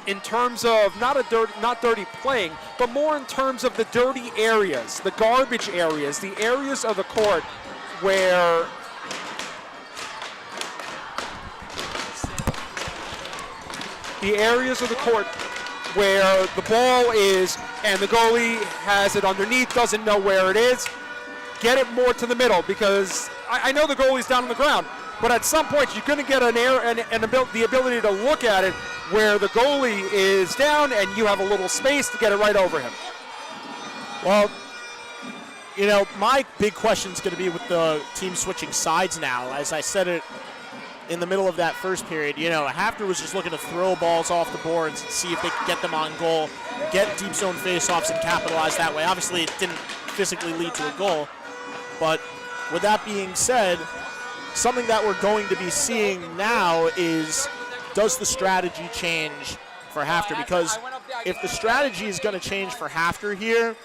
in terms of not dirty playing, but more in terms of the dirty areas, the garbage areas, the areas of the court where the ball is and the goalie has it underneath, doesn't know where it is. Get it more to the middle, because I know the goalie's down on the ground, but at some point you're going to get the ability to look at it where the goalie is down and you have a little space to get it right over him. Well, you know, my big question is going to be with the team switching sides now. As I said it in the middle of that first period, you know, HAFTR was just looking to throw balls off the boards and see if they could get them on goal, get deep zone faceoffs and capitalize that way. Obviously, it didn't physically lead to a goal, but with that being said, something that we're going to be seeing now is, does the strategy change for HAFTR? Because if the strategy is going to change for HAFTR here,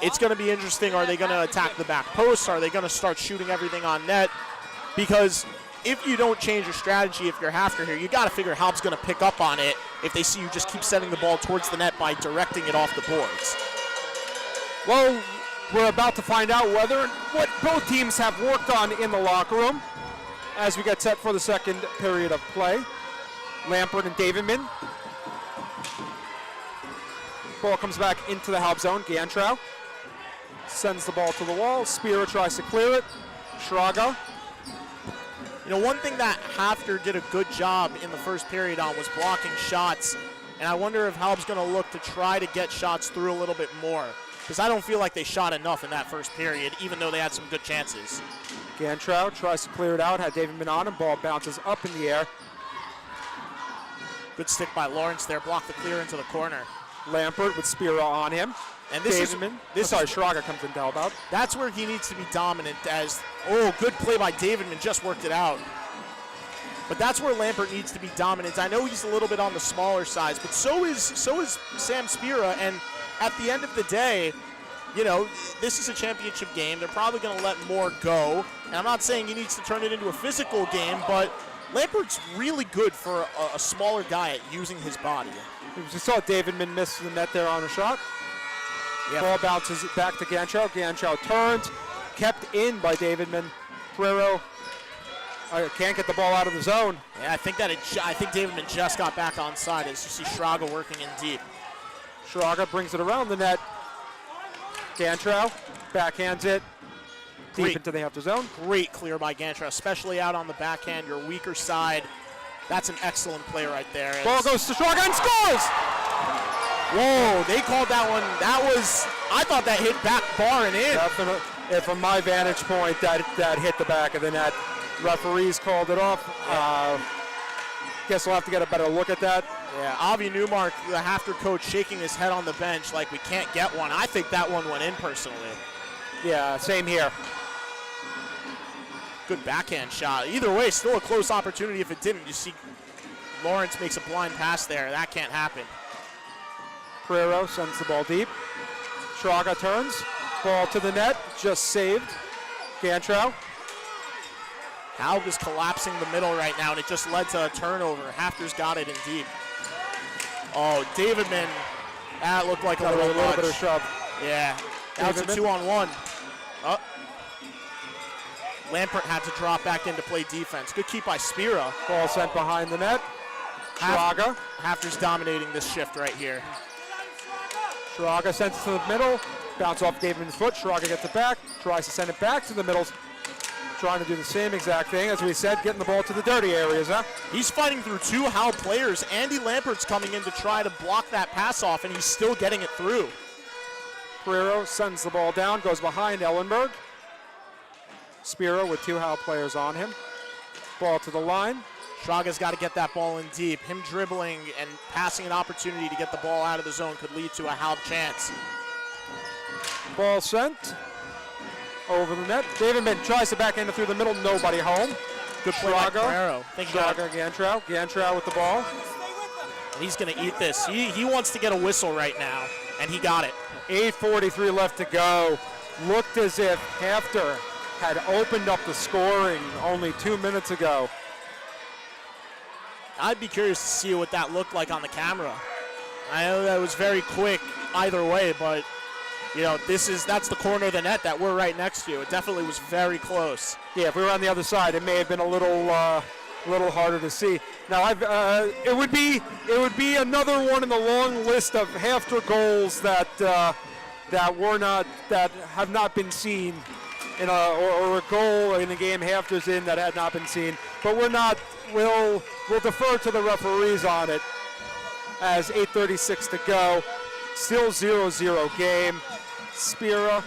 it's going to be interesting. Are they going to attack the back post? Are they going to start shooting everything on net? Because if you don't change your strategy, if you're HAFTR here, you got to figure Halb's going to pick up on it if they see you just keep sending the ball towards the net by directing it off the boards. Well, we're about to find out what both teams have worked on in the locker room as we get set for the second period of play. Lampert and Davidman. Ball comes back into the Halb zone. Gantrow sends the ball to the wall. Spira tries to clear it. Schraga. You know, one thing that HAFTR did a good job in the first period on was blocking shots, and I wonder if Halb's going to look to try to get shots through a little bit more, because I don't feel like they shot enough in that first period, even though they had some good chances. Gantrow tries to clear it out, had Davidman on him. Ball bounces up in the air. Good stick by Lawrence there, blocked the clear into the corner. Lampert with Spira on him. And this Davidman. Schraga comes in to help out. That's where he needs to be dominant. Good play by Davidman, just worked it out. But that's where Lampert needs to be dominant. I know he's a little bit on the smaller size, but so is Sam Spira. And at the end of the day, you know, this is a championship game. They're probably going to let more go. And I'm not saying he needs to turn it into a physical game, but Lampert's really good for a smaller guy at using his body. You saw Davidman miss the net there on a shot. Yep. Ball bounces back to Gantrow. Gantrow turns, kept in by Davidman. Pereiro can't get the ball out of the zone. Yeah, I think Davidman just got back on side as you see Schraga working in deep. Schraga brings it around the net. Gantrow backhands it deep into the HAFTR zone. Great clear by Gantrow, especially out on the backhand, your weaker side. That's an excellent play right there. Ball goes to Schraga and scores! Whoa, they called that one. I thought that hit back bar and in. Definitely, from my vantage point, that hit the back of the net. Referees called it off. Guess we'll have to get a better look at that. Yeah, Avi Newmark, the HAFTR coach, shaking his head on the bench like we can't get one. I think that one went in personally. Yeah, same here. Good backhand shot. Either way, still a close opportunity if it didn't. You see Lawrence makes a blind pass there. That can't happen. Pereiro sends the ball deep. Schraga turns, ball to the net, just saved. Gantrow. Halb is collapsing the middle right now, and it just led to a turnover. HAFTR's got it in deep. Oh, Davidman, that looked like a little bit of shove. Yeah, that was a 2-on-1. Oh. Lampert had to drop back in to play defense. Good keep by Spira. Ball sent behind the net. Schraga. HAFTR's dominating this shift right here. Schraga sends it to the middle. Bounce off Davidman's foot. Schraga gets it back. Tries to send it back to the middle. Trying to do the same exact thing, as we said, getting the ball to the dirty areas, huh? He's fighting through two Halb players. Andy Lampert's coming in to try to block that pass off, and he's still getting it through. Pereiro sends the ball down, goes behind Ellenberg. Spiro with two Halb players on him. Ball to the line. Schraga's got to get that ball in deep. Him dribbling and passing an opportunity to get the ball out of the zone could lead to a Halb chance. Ball sent over the net. Davidman tries to back in through the middle. Nobody home. Good play by Pereiro. Schraga, Gantrow. Gantrow with the ball. And he's going to eat this. He wants to get a whistle right now, and he got it. 8:43 left to go. Looked as if HAFTR had opened up the scoring only 2 minutes ago. I'd be curious to see what that looked like on the camera. I know that was very quick either way, but you know, that's the corner of the net that we're right next to. It definitely was very close. Yeah, if we were on the other side, it may have been a little harder to see. Now, it would be another one in the long list of HAFTR goals that have not been seen or a goal in the game HAFTR's in that had not been seen. But we'll defer to the referees on it, as 8:36 to go. Still 0-0 game. Spira.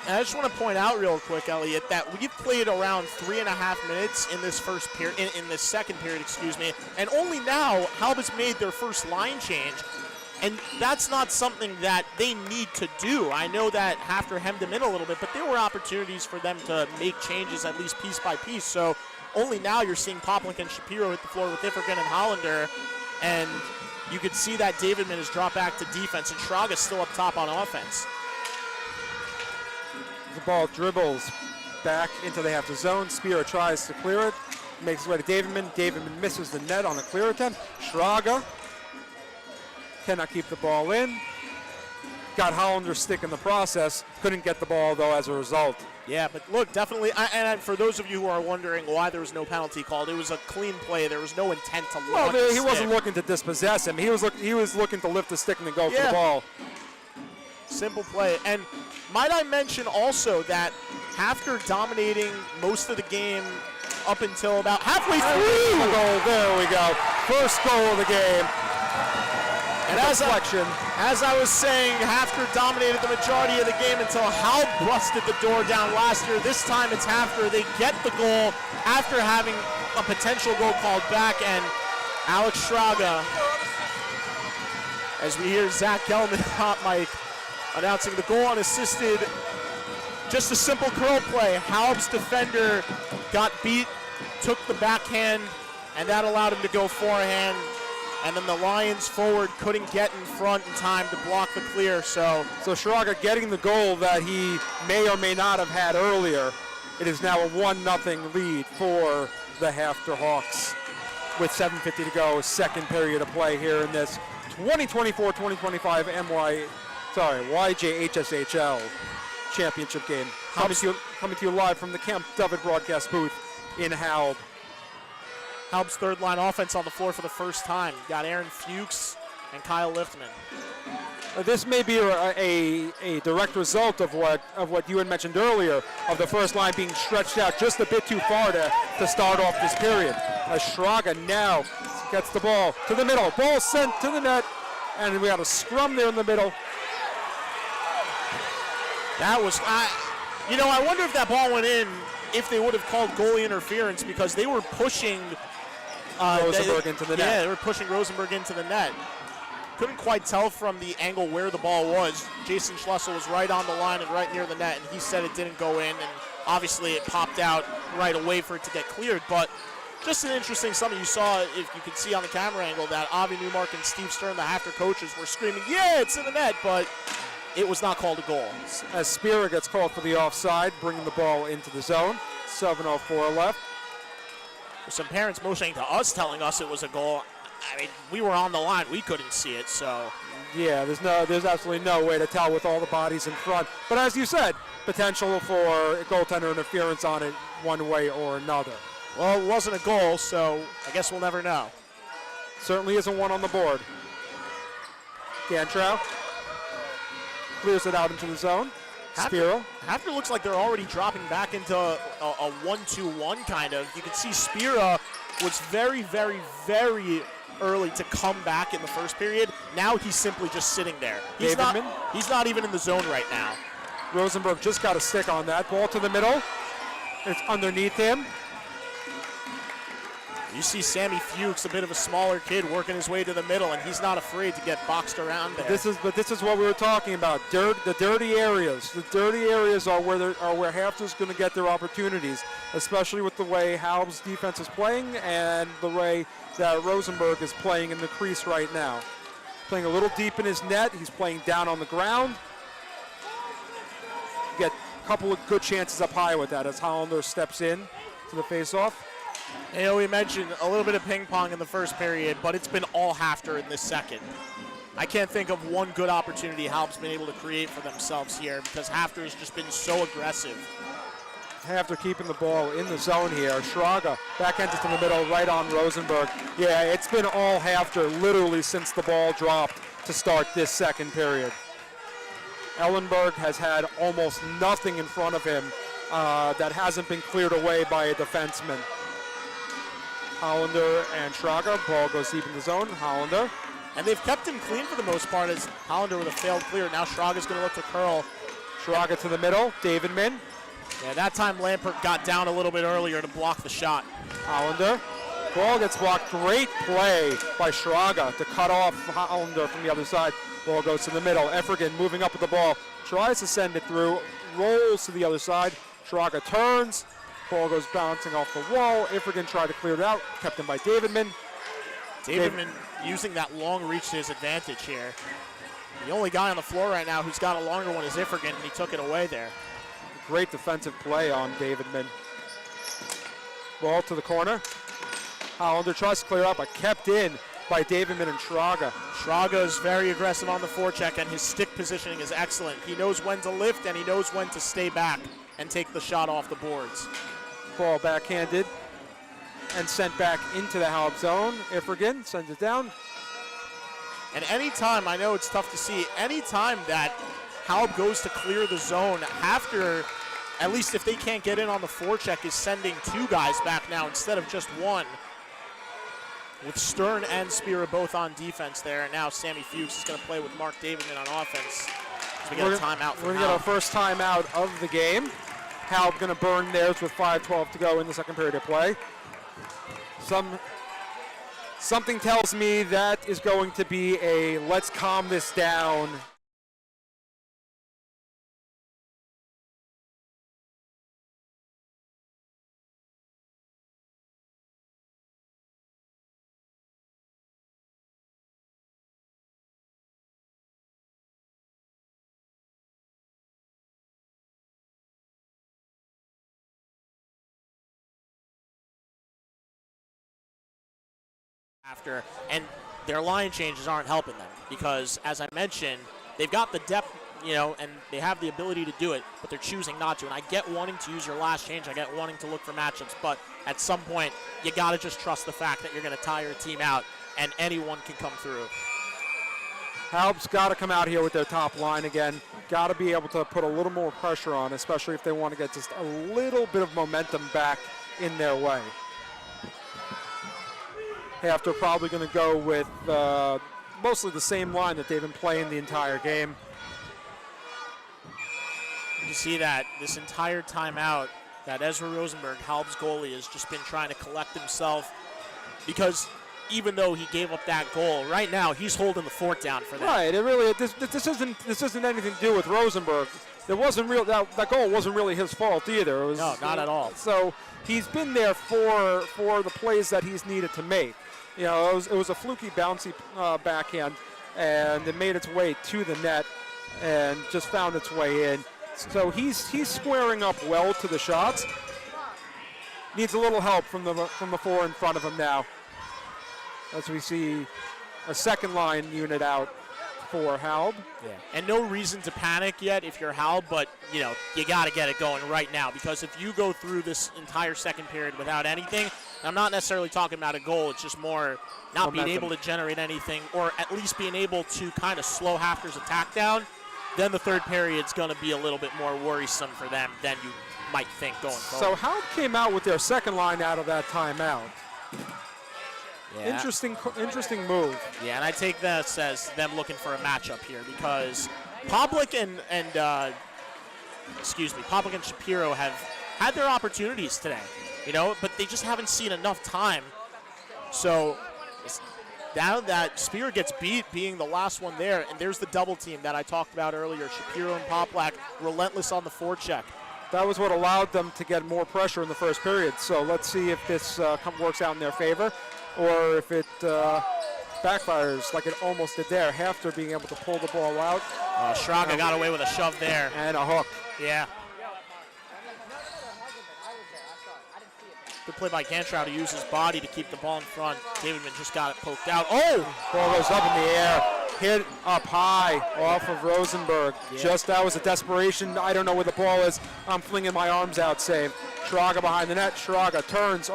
And I just want to point out real quick, Elliot, that we've played around 3.5 minutes in this first period, in this second period, excuse me, and only now Halb has made their first line change, and that's not something that they need to do. I know that HAFTR hemmed them in a little bit, but there were opportunities for them to make changes at least piece by piece. So only now you're seeing Poplink and Shapiro hit the floor with Iffergen and Hollander, and you could see that Davidman has dropped back to defense, and Schraga's still up top on offense. The ball dribbles back into the HAFTR zone. Spiro tries to clear it, makes his way to Davidman. Davidman misses the net on the clear attempt. Schraga cannot keep the ball in. Got Hollander's stick in the process. Couldn't get the ball, though, as a result. Yeah, but look, definitely, and for those of you who are wondering why there was no penalty called, it was a clean play. There was no intent to launch the he wasn't stick. looking to dispossess him. He was looking to lift the stick and then go for the ball. Simple play. And might I mention also that HAFTR dominating most of the game up until about halfway through. There we go. First goal of the game. And as I was saying, HAFTR dominated the majority of the game until Halb busted the door down last year. This time it's HAFTR. They get the goal after having a potential goal called back, and Alex Schraga, as we hear Zach Gelman hot mic announcing the goal unassisted. Just a simple curl play. Halb's defender got beat, took the backhand, and that allowed him to go forehand. And then the Lions forward couldn't get in front in time to block the clear. So Schraga getting the goal that he may or may not have had earlier. It is now a 1-0 lead for the HAFTR Hawks with 7:50 to go. Second period of play here in this 2024-2025 YJHSHL championship game. Coming to you live from the Camp David broadcast booth in Halb. Halb's third line offense on the floor for the first time. You got Aaron Fuchs and Kyle Liftman. This may be a direct result of what you had mentioned earlier, of the first line being stretched out just a bit too far to start off this period. As Schraga now gets the ball to the middle. Ball sent to the net, and we got a scrum there in the middle. That was, I wonder if that ball went in, if they would have called goalie interference, because they were pushing Rosenberg into the net. Yeah, they were pushing Rosenberg into the net. Couldn't quite tell from the angle where the ball was. Jason Schlussel was right on the line and right near the net, and he said it didn't go in, and obviously it popped out right away for it to get cleared. But just an interesting something you saw, if you could see on the camera angle, that Avi Newmark and Steve Stern, the HAFTR coaches, were screaming, yeah, it's in the net, but it was not called a goal. As Spira gets called for the offside, bringing the ball into the zone. 7:04 left. Some parents motioning to us, telling us it was a goal. I mean, we were on the line. We couldn't see it, so. Yeah, there's absolutely no way to tell with all the bodies in front. But as you said, potential for goaltender interference on it one way or another. Well, it wasn't a goal, so I guess we'll never know. Certainly isn't one on the board. Gantrow clears it out into the zone. Spiro. HAFTR looks like they're already dropping back into a 1-2-1 kind of. You can see Spira was very, very, very early to come back in the first period. Now he's simply just sitting there. He's not even in the zone right now. Rosenberg just got a stick on that. Ball to the middle. It's underneath him. You see Sammy Fuchs, a bit of a smaller kid, working his way to the middle, and he's not afraid to get boxed around there. But this is what we were talking about. The dirty areas. The dirty areas are where HAFTR's going to get their opportunities, especially with the way Halb's defense is playing and the way that Rosenberg is playing in the crease right now. Playing a little deep in his net. He's playing down on the ground. Get a couple of good chances up high with that as Hollander steps in to the faceoff. You know, we mentioned a little bit of ping pong in the first period, but it's been all HAFTR in this second. I can't think of one good opportunity Halb's been able to create for themselves here because HAFTR has just been so aggressive. HAFTR keeping the ball in the zone here. Schraga backhanded to the middle, right on Rosenberg. Yeah, it's been all HAFTR literally since the ball dropped to start this second period. Ellenberg has had almost nothing in front of him that hasn't been cleared away by a defenseman. Hollander and Schraga. Ball goes deep in the zone. Hollander. And they've kept him clean for the most part as Hollander with a failed clear. Now Schraga's going to look to curl. Schraga to the middle. Davidman. Yeah, that time Lampert got down a little bit earlier to block the shot. Hollander. Ball gets blocked. Great play by Schraga to cut off Hollander from the other side. Ball goes to the middle. Effergan moving up with the ball. Tries to send it through. Rolls to the other side. Schraga turns. Ball goes bouncing off the wall. Effergan tried to clear it out. Kept him by Davidman. Davidman using that long reach to his advantage here. The only guy on the floor right now who's got a longer one is Effergan, and he took it away there. Great defensive play on Davidman. Ball to the corner. Hollander tries to clear up, but kept in by Davidman and Schraga. Schraga is very aggressive on the forecheck, and his stick positioning is excellent. He knows when to lift, and he knows when to stay back and take the shot off the boards. Ball backhanded and sent back into the Halb zone. Effergan sends it down. And anytime, I know it's tough to see, anytime that Halb goes to clear the zone, HAFTR, at least if they can't get in on the forecheck, is sending two guys back now instead of just one. With Stern and Spira both on defense there, and now Sammy Fuchs is going to play with Mark Davidman on offense. So we get a timeout from We're going to get our first timeout of the game. Halb going to burn theirs with 5:12 to go in the second period of play. Something tells me that is going to be a let's calm this down. After, and their line changes aren't helping them because, as I mentioned, they've got the depth, and they have the ability to do it, but they're choosing not to. And I get wanting to use your last change. I get wanting to look for matchups, but at some point, you got to just trust the fact that you're going to tire a team out, and anyone can come through. Halb's got to come out here with their top line again. Got to be able to put a little more pressure on, especially if they want to get just a little bit of momentum back in their way. HAFTR probably going to go with mostly the same line that they've been playing the entire game. You see that this entire timeout that Ezra Rosenberg, Halb's goalie, has just been trying to collect himself because even though he gave up that goal, right now he's holding the fort down for that. Right. It really this isn't anything to do with Rosenberg. It wasn't real. That goal wasn't really his fault either. It was, no, not at all. So he's been there for the plays that he's needed to make. It was a fluky, bouncy backhand, and it made its way to the net. and just found its way in. So he's squaring up well to the shots. Needs a little help from the four in front of him now, as we see a second line unit out for Halb. Yeah. And no reason to panic yet if you're Halb, but you got to get it going right now, because if you go through this entire second period without anything, I'm not necessarily talking about a goal, it's just more not being able to generate anything, or at least being able to kind of slow HAFTR's attack down, then the third period's going to be a little bit more worrisome for them than you might think going forward. So Halb came out with their second line out of that timeout. Yeah. Interesting move. Yeah, and I take this as them looking for a matchup here, because Public and Shapiro have had their opportunities today, but they just haven't seen enough time. So now that Spear gets beat, being the last one there, and there's the double team that I talked about earlier. Shapiro and Poplack relentless on the forecheck. That was what allowed them to get more pressure in the first period. So let's see if this works out in their favor, or if it backfires like it almost did there. HAFTR being able to pull the ball out. Schraga got away with a shove there. And a hook. Yeah. Good play by Gantrow to use his body to keep the ball in front. Davidman just got it poked out. Oh! Ball goes up in the air. Hit up high off of Rosenberg. Yeah. That was a desperation. I don't know where the ball is. I'm flinging my arms out save. Schraga behind the net. Schraga turns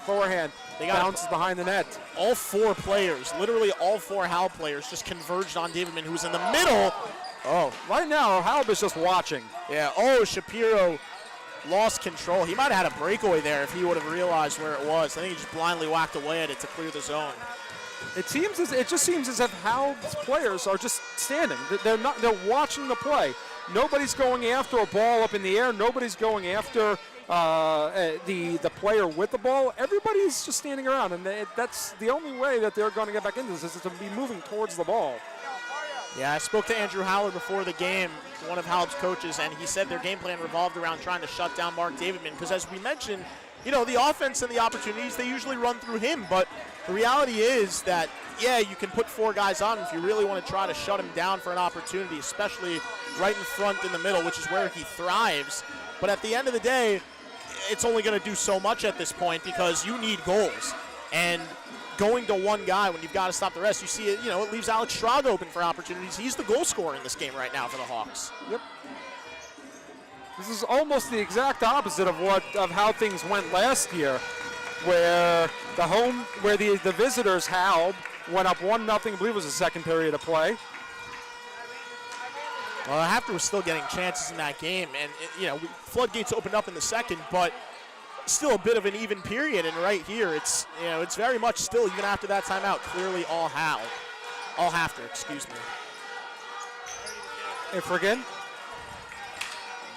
forehand. Bounces behind the net. All four players, literally all four Halb players, just converged on Davidman, who's in the middle. Oh, right now Halb is just watching. Yeah. Oh, Shapiro lost control. He might have had a breakaway there if he would have realized where it was. I think he just blindly whacked away at it to clear the zone. It just seems as if Halb's players are just standing. They're watching the play. Nobody's going after a ball up in the air. Nobody's going after the player with the ball. Everybody's just standing around, and that's the only way that they're going to get back into this, is to be moving towards the ball. Yeah, I spoke to Andrew Howler before the game, one of Halb's coaches, and he said their game plan revolved around trying to shut down Mark Davidman, because as we mentioned, the offense and the opportunities, they usually run through him, but the reality is that, yeah, you can put four guys on if you really want to try to shut him down for an opportunity, especially right in front in the middle, which is where he thrives. But at the end of the day, it's only going to do so much at this point, because you need goals. And going to one guy when you've got to stop the rest, you see it, it leaves Alex Schraga open for opportunities. He's the goal scorer in this game right now for the Hawks. Yep. This is almost the exact opposite of how things went last year, where the visitors Halb went up 1-0. I believe it was the second period of play. Well, HAFTR was still getting chances in that game, and floodgates opened up in the second, but still a bit of an even period. And right here, it's very much still, even after that timeout, clearly all HAFTR, excuse me. Ifrigan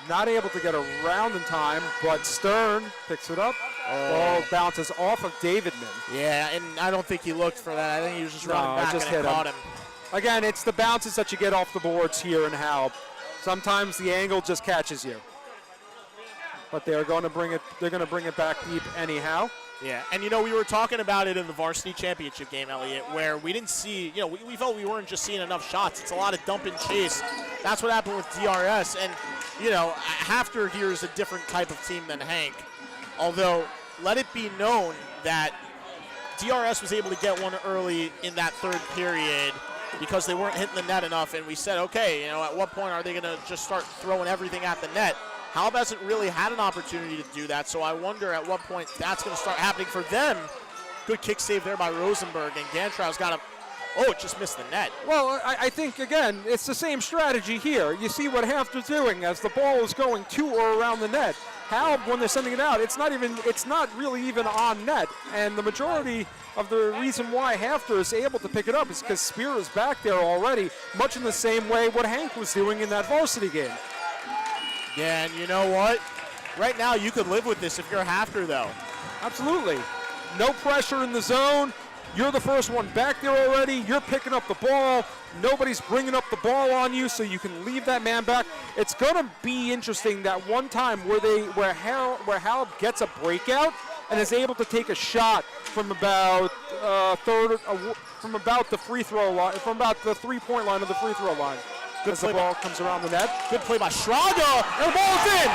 not able to get around in time, but Stern picks it up. Ball bounces off of Davidman. Yeah, and I don't think he looked for that. I think he was just running back and it caught him. Again, it's the bounces that you get off the boards here in Halb. Sometimes the angle just catches you, but they're going to bring it back deep anyhow. Yeah, and we were talking about it in the varsity championship game, Elliot, where we didn't see, we felt we weren't just seeing enough shots. It's a lot of dump and chase. That's what happened with DRS, and HAFTR here is a different type of team than Hank. Although, let it be known that DRS was able to get one early in that third period because they weren't hitting the net enough, and we said, okay, at what point are they going to just start throwing everything at the net? Halb hasn't really had an opportunity to do that, so I wonder at what point that's going to start happening for them. Good kick save there by Rosenberg, and Gantrow's got him. Oh, it just missed the net. Well, I think, again, it's the same strategy here. You see what HAFTR's doing as the ball is going to or around the net. Halb, when they're sending it out, it's not really even on net, and the majority of the reason why HAFTR is able to pick it up is because Spear is back there already, much in the same way what Hank was doing in that varsity game. Yeah, and you know what? Right now, you could live with this if you're HAFTR, though. Absolutely. No pressure in the zone. You're the first one back there already. You're picking up the ball. Nobody's bringing up the ball on you, so you can leave that man back. It's going to be interesting that one time where Halb gets a breakout and is able to take a shot from about the free throw line, from about the 3-point line of the free throw line. Good as the play ball comes around the net. Good play by Schraga. And the ball's in!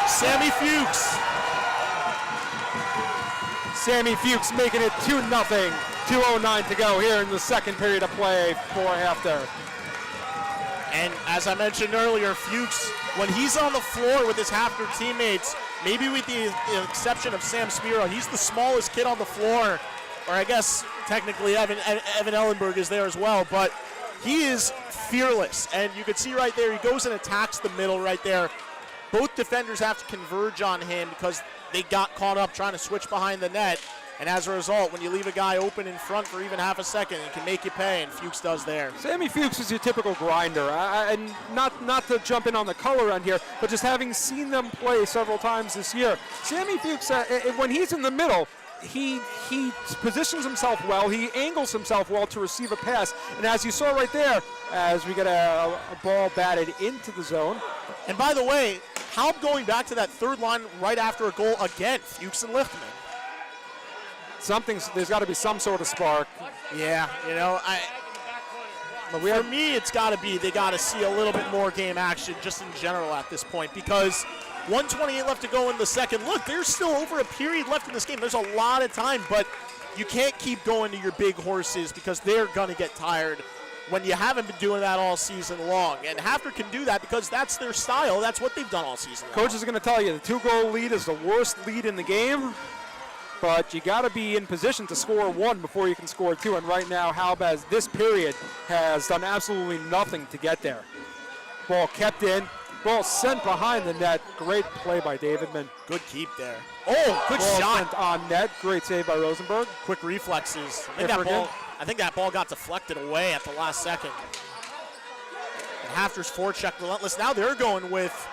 Sammy Fuchs. Sammy Fuchs making it 2-0. 2:09 to go here in the second period of play for HAFTR. And as I mentioned earlier, Fuchs, when he's on the floor with his HAFTR teammates, maybe with the exception of Sam Spiro, he's the smallest kid on the floor. Or I guess technically Evan Ellenberg is there as well, but he is fearless. And you can see right there, he goes and attacks the middle right there. Both defenders have to converge on him because they got caught up trying to switch behind the net. And as a result, when you leave a guy open in front for even half a second, it can make you pay, and Fuchs does there. Sammy Fuchs is your typical grinder. And not to jump in on the color end here, but just having seen them play several times this year, Sammy Fuchs, when he's in the middle, he positions himself well, he angles himself well to receive a pass. And as you saw right there, as we get a ball batted into the zone. And by the way, Halb going back to that third line right after a goal again, Fuchs and Lichtman. There's got to be some sort of spark. Yeah, you know, for me, it's got to be they got to see a little bit more game action just in general at this point because 1:28 left to go in the second. Look, there's still over a period left in this game. There's a lot of time, but you can't keep going to your big horses because they're going to get tired when you haven't been doing that all season long. And HAFTR can do that because that's their style. That's what they've done all season long. Coaches are going to tell you the 2-goal lead is the worst lead in the game. But you got to be in position to score one before you can score two. And right now, Halb, as this period, has done absolutely nothing to get there. Ball kept in. Ball sent behind the net. Great play by Davidman. Good keep there. Oh, good ball shot. Sent on net. Great save by Rosenberg. Quick reflexes. I think that ball got deflected away at the last second. And HAFTR's forecheck relentless. Now they're going with,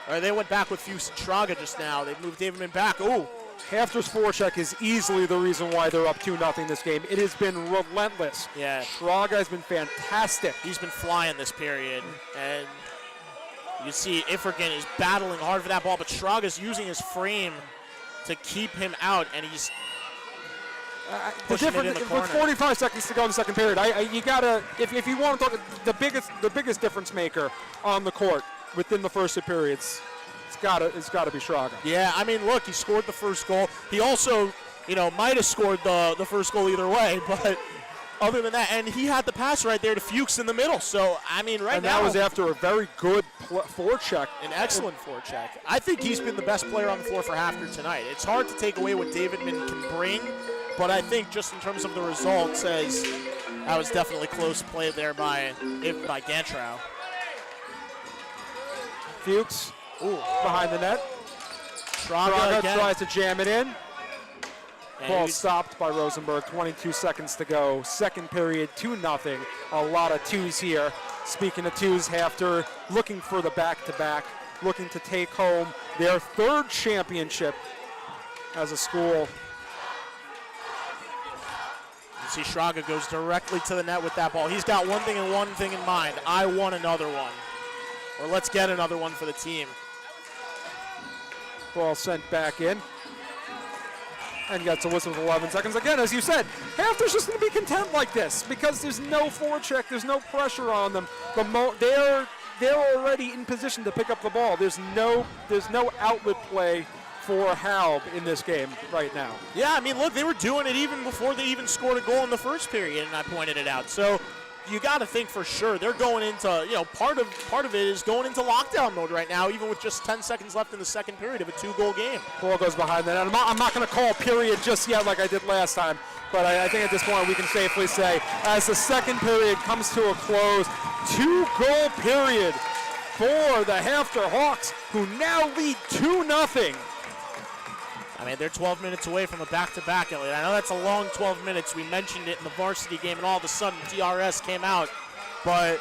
or they went back with Fuchs and Schraga just now. They moved Davidman back. Oh. HAFTR's forecheck is easily the reason why they're up 2-0 this game. It has been relentless. Yeah. Schraga has been fantastic. He's been flying this period. And you see Ifrigan is battling hard for that ball, but Schraga's using his frame to keep him out, and he's pushing it in the corner. With 45 seconds to go in the second period, you gotta, if you want to talk the biggest difference maker on the court within the first two periods, it's got to be Schraga. Yeah, I mean, look, he scored the first goal. He also, might have scored the first goal either way, but other than that, and he had the pass right there to Fuchs in the middle. So, I mean, and that was after a very good forecheck. An excellent forecheck. I think he's been the best player on the floor for HAFTR tonight. It's hard to take away what Davidman can bring, but I think just in terms of the results, as that was definitely close play there by Gantrow. Fuchs. Ooh, behind the net. Schraga tries to jam it in. Ball stopped by Rosenberg. 22 seconds to go. Second period, 2-0. A lot of twos here. Speaking of twos, HAFTR looking for the back-to-back, looking to take home their third championship as a school. You see Schraga goes directly to the net with that ball. He's got one thing in mind. I want another one. Or let's get another one for the team. Ball sent back in. And gets a whistle with 11 seconds. Again, as you said, HAFTR's just going to be content like this because there's no forecheck, there's no pressure on them. They're already in position to pick up the ball. There's no outlet play for Halb in this game right now. Yeah, I mean, look, they were doing it even before they even scored a goal in the first period, and I pointed it out. So you got to think for sure they're going into, part of it is going into lockdown mode right now, even with just 10 seconds left in the second period of a 2-goal game. Ball goes behind that. I'm not going to call a period just yet like I did last time, but I think at this point we can safely say as the second period comes to a close, 2-goal period for the HAFTR Hawks, who now lead 2-0. I mean, they're 12 minutes away from a back-to-back, Elliot. I know that's a long 12 minutes. We mentioned it in the varsity game, and all of a sudden DRS came out. But,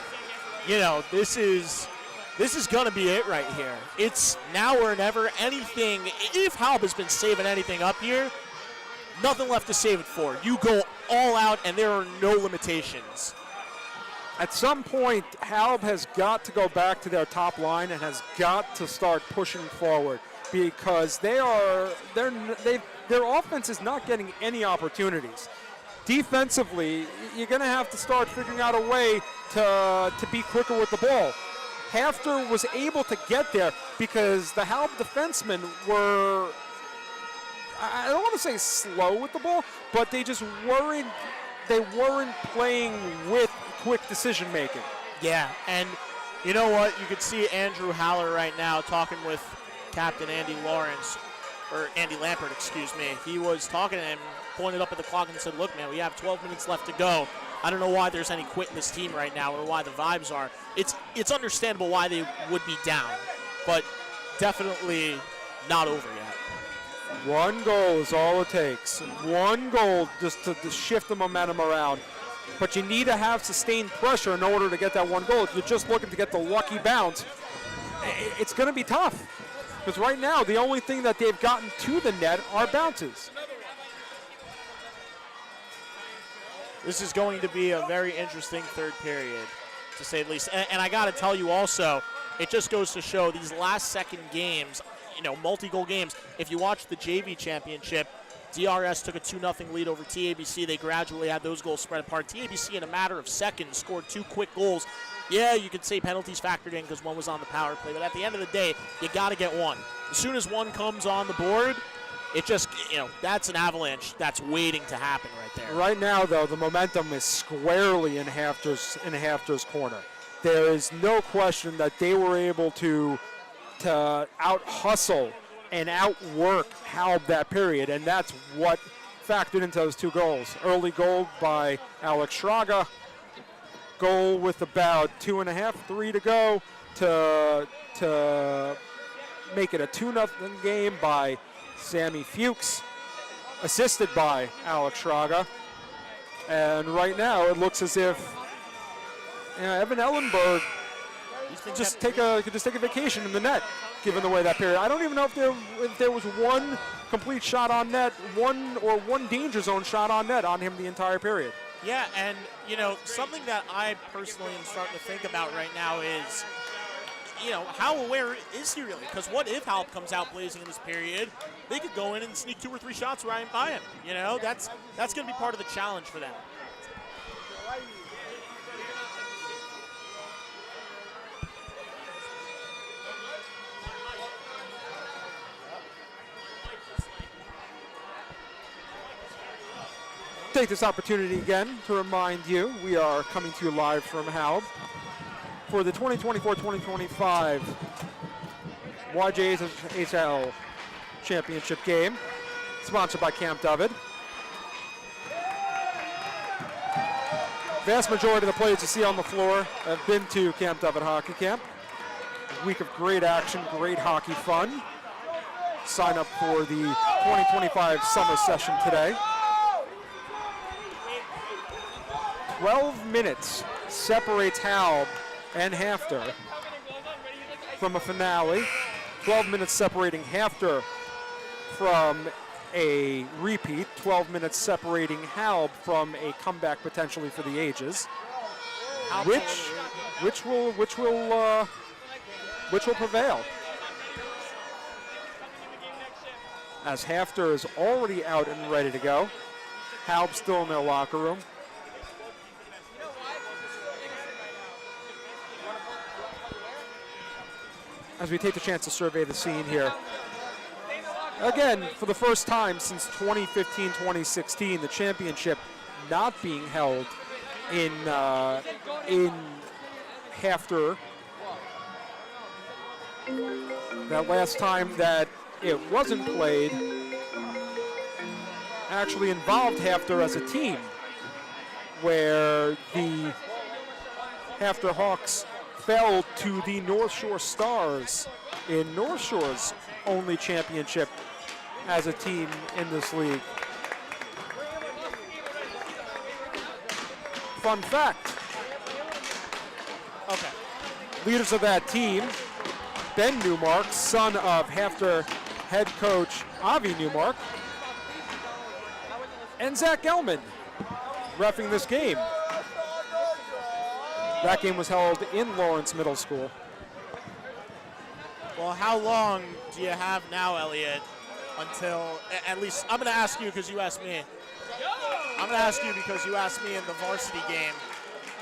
this is going to be it right here. It's now or never. Anything, if Halb has been saving anything up here, nothing left to save it for. You go all out, and there are no limitations. At some point, Halb has got to go back to their top line and has got to start pushing forward, because their offense is not getting any opportunities. Defensively, you're going to have to start figuring out a way to be quicker with the ball. HAFTR was able to get there because the Halb defensemen were, I don't want to say slow with the ball, but they just weren't playing with quick decision making. Yeah, and you know what? You could see Andrew Haller right now talking with Captain Andy Lampert, excuse me. He was talking to him, pointed up at the clock and said, look, man, we have 12 minutes left to go. I don't know why there's any quit in this team right now or why the vibes are. It's understandable why they would be down, but definitely not over yet. One goal is all it takes. One goal just to shift the momentum around. But you need to have sustained pressure in order to get that one goal. If you're just looking to get the lucky bounce, it's going to be tough. Because right now, the only thing that they've gotten to the net are bounces. This is going to be a very interesting third period, to say the least. And I got to tell you also, it just goes to show these last second games, multi-goal games. If you watch the JV championship, DRS took a 2-0 lead over TABC. They gradually had those goals spread apart. TABC, in a matter of seconds, scored 2 quick goals. Yeah, you could say penalties factored in because one was on the power play, but at the end of the day, you got to get one. As soon as one comes on the board, it just, that's an avalanche that's waiting to happen right there. Right now, though, the momentum is squarely in HAFTR's corner. There is no question that they were able to out-hustle and outwork Halb that period, and that's what factored into those 2 goals. Early goal by Alex Schraga, goal with about 2.5, 3 to go to make it a 2-0 game by Sammy Fuchs, assisted by Alex Schraga. And right now it looks as if Evan Ellenberg could just take a vacation in the net, given the way that period. I don't even know if there was one complete shot on net, one danger zone shot on net on him the entire period. Yeah, and something that I personally am starting to think about right now is, how aware is he really? Because what if Halb comes out blazing in this period? They could go in and sneak 2 or 3 shots right by him. That's going to be part of the challenge for them. Take this opportunity again to remind you we are coming to you live from Halb for the 2024-2025 YJHSHL championship game, sponsored by Camp David. Vast majority of the players you see on the floor have been to Camp David Hockey Camp. A week of great action, great hockey fun. Sign up for the 2025 summer session today. 12 minutes separates Halb and HAFTR from a finale. 12 minutes separating HAFTR from a repeat. 12 minutes separating Halb from a comeback potentially for the ages. Which will prevail? As HAFTR is already out and ready to go. Halb still in their locker room. As we take the chance to survey the scene here. Again, for the first time since 2015-2016, the championship not being held in HAFTR. That last time that it wasn't played actually involved HAFTR as a team, where the HAFTR Hawks fell to the North Shore Stars in North Shore's only championship as a team in this league. Fun fact. Okay. Leaders of that team, Ben Newmark, son of HAFTR head coach Avi Newmark, and Zach Gelman, reffing this game. That game was held in Lawrence Middle School. Well, how long do you have now, Elliot, until, at least, I'm going to ask you because you asked me. I'm going to ask you because you asked me in the varsity game.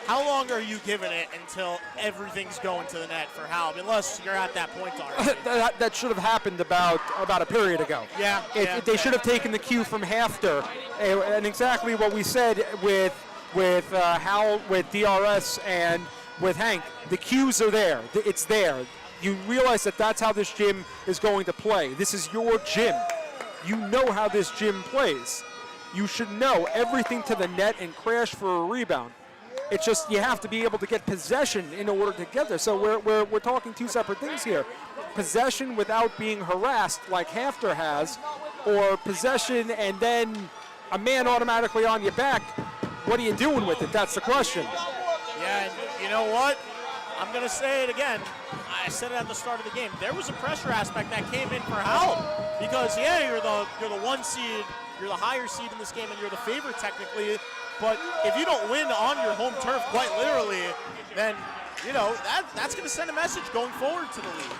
how long are you giving it until everything's going to the net for Halb, unless you're at that point already? that should have happened about a period ago. Yeah. They should have taken the cue from HAFTR, and exactly what we said with Hal, with DRS, and with Hank. The cues are there. It's there. You realize that that's how this gym is going to play. This is your gym. You know how this gym plays. You should know everything to the net and crash for a rebound. It's just you have to be able to get possession in order to get there. So we're talking two separate things here. Possession without being harassed like HAFTR has, or possession and then a man automatically on your back. What are you doing with it? That's the question. Yeah, and you know what? I'm going to say it again. I said it at the start of the game. There was a pressure aspect that came in for Halb because, yeah, you're the 1 seed, you're the higher seed in this game, and you're the favorite technically. But if you don't win on your home turf, quite literally, then, you know, that's going to send a message going forward to the league.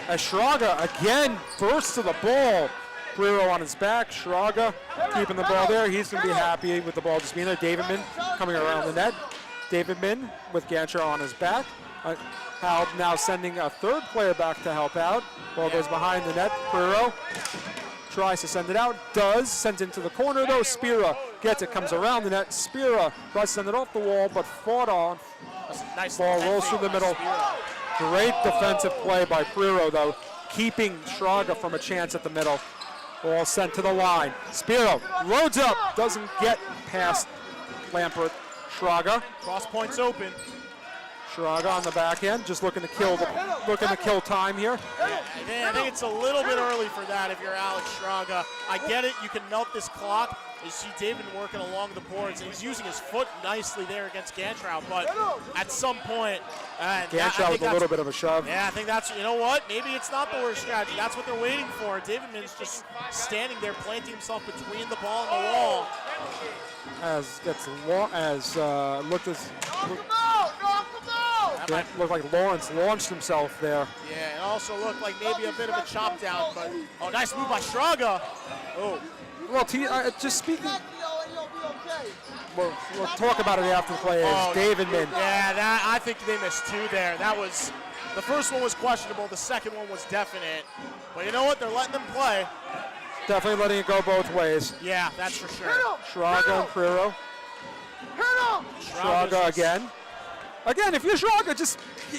As Schraga, again, first to the ball. Prero on his back. Schraga keeping the ball there. He's going to be happy with the ball just being there. Davidman coming around the net. Davidman with Gancher on his back. Halb now sending a third player back to help out. Ball goes behind the net. Prero tries to send it out. Does. Sends into the corner, though. Spira gets it. Comes around the net. Spira tries to send it off the wall, but fought on. Nice ball rolls through the middle. Great defensive play by Prero, though, keeping Schraga from a chance at the middle. Ball sent to the line. Spiro loads up, doesn't get past Lampert. Schraga. Cross points open. Schraga on the back end, just looking to kill time here. Yeah, I think it's a little bit early for that if you're Alex Schraga. I get it, you can melt this clock. You see David working along the boards, and he's using his foot nicely there against Gantrow, but at some point, Gantrow with a little bit of a shove. Yeah, I think that's, you know what, maybe it's not the worst strategy. That's what they're waiting for. Davidman's just standing there, planting himself between the ball and the wall. Looked like Lawrence launched himself there. Yeah, it also looked like maybe a bit of a chop down, but nice move by Schraga. Oh. Well, just speaking. We'll talk about it after the play. Davidman. Yeah, I think they missed two there. The first one was questionable. The second one was definite. But you know what? They're letting them play. Definitely letting it go both ways. Yeah, that's for sure. Schraga and Prero. Schraga again. Again, if you're Schraga,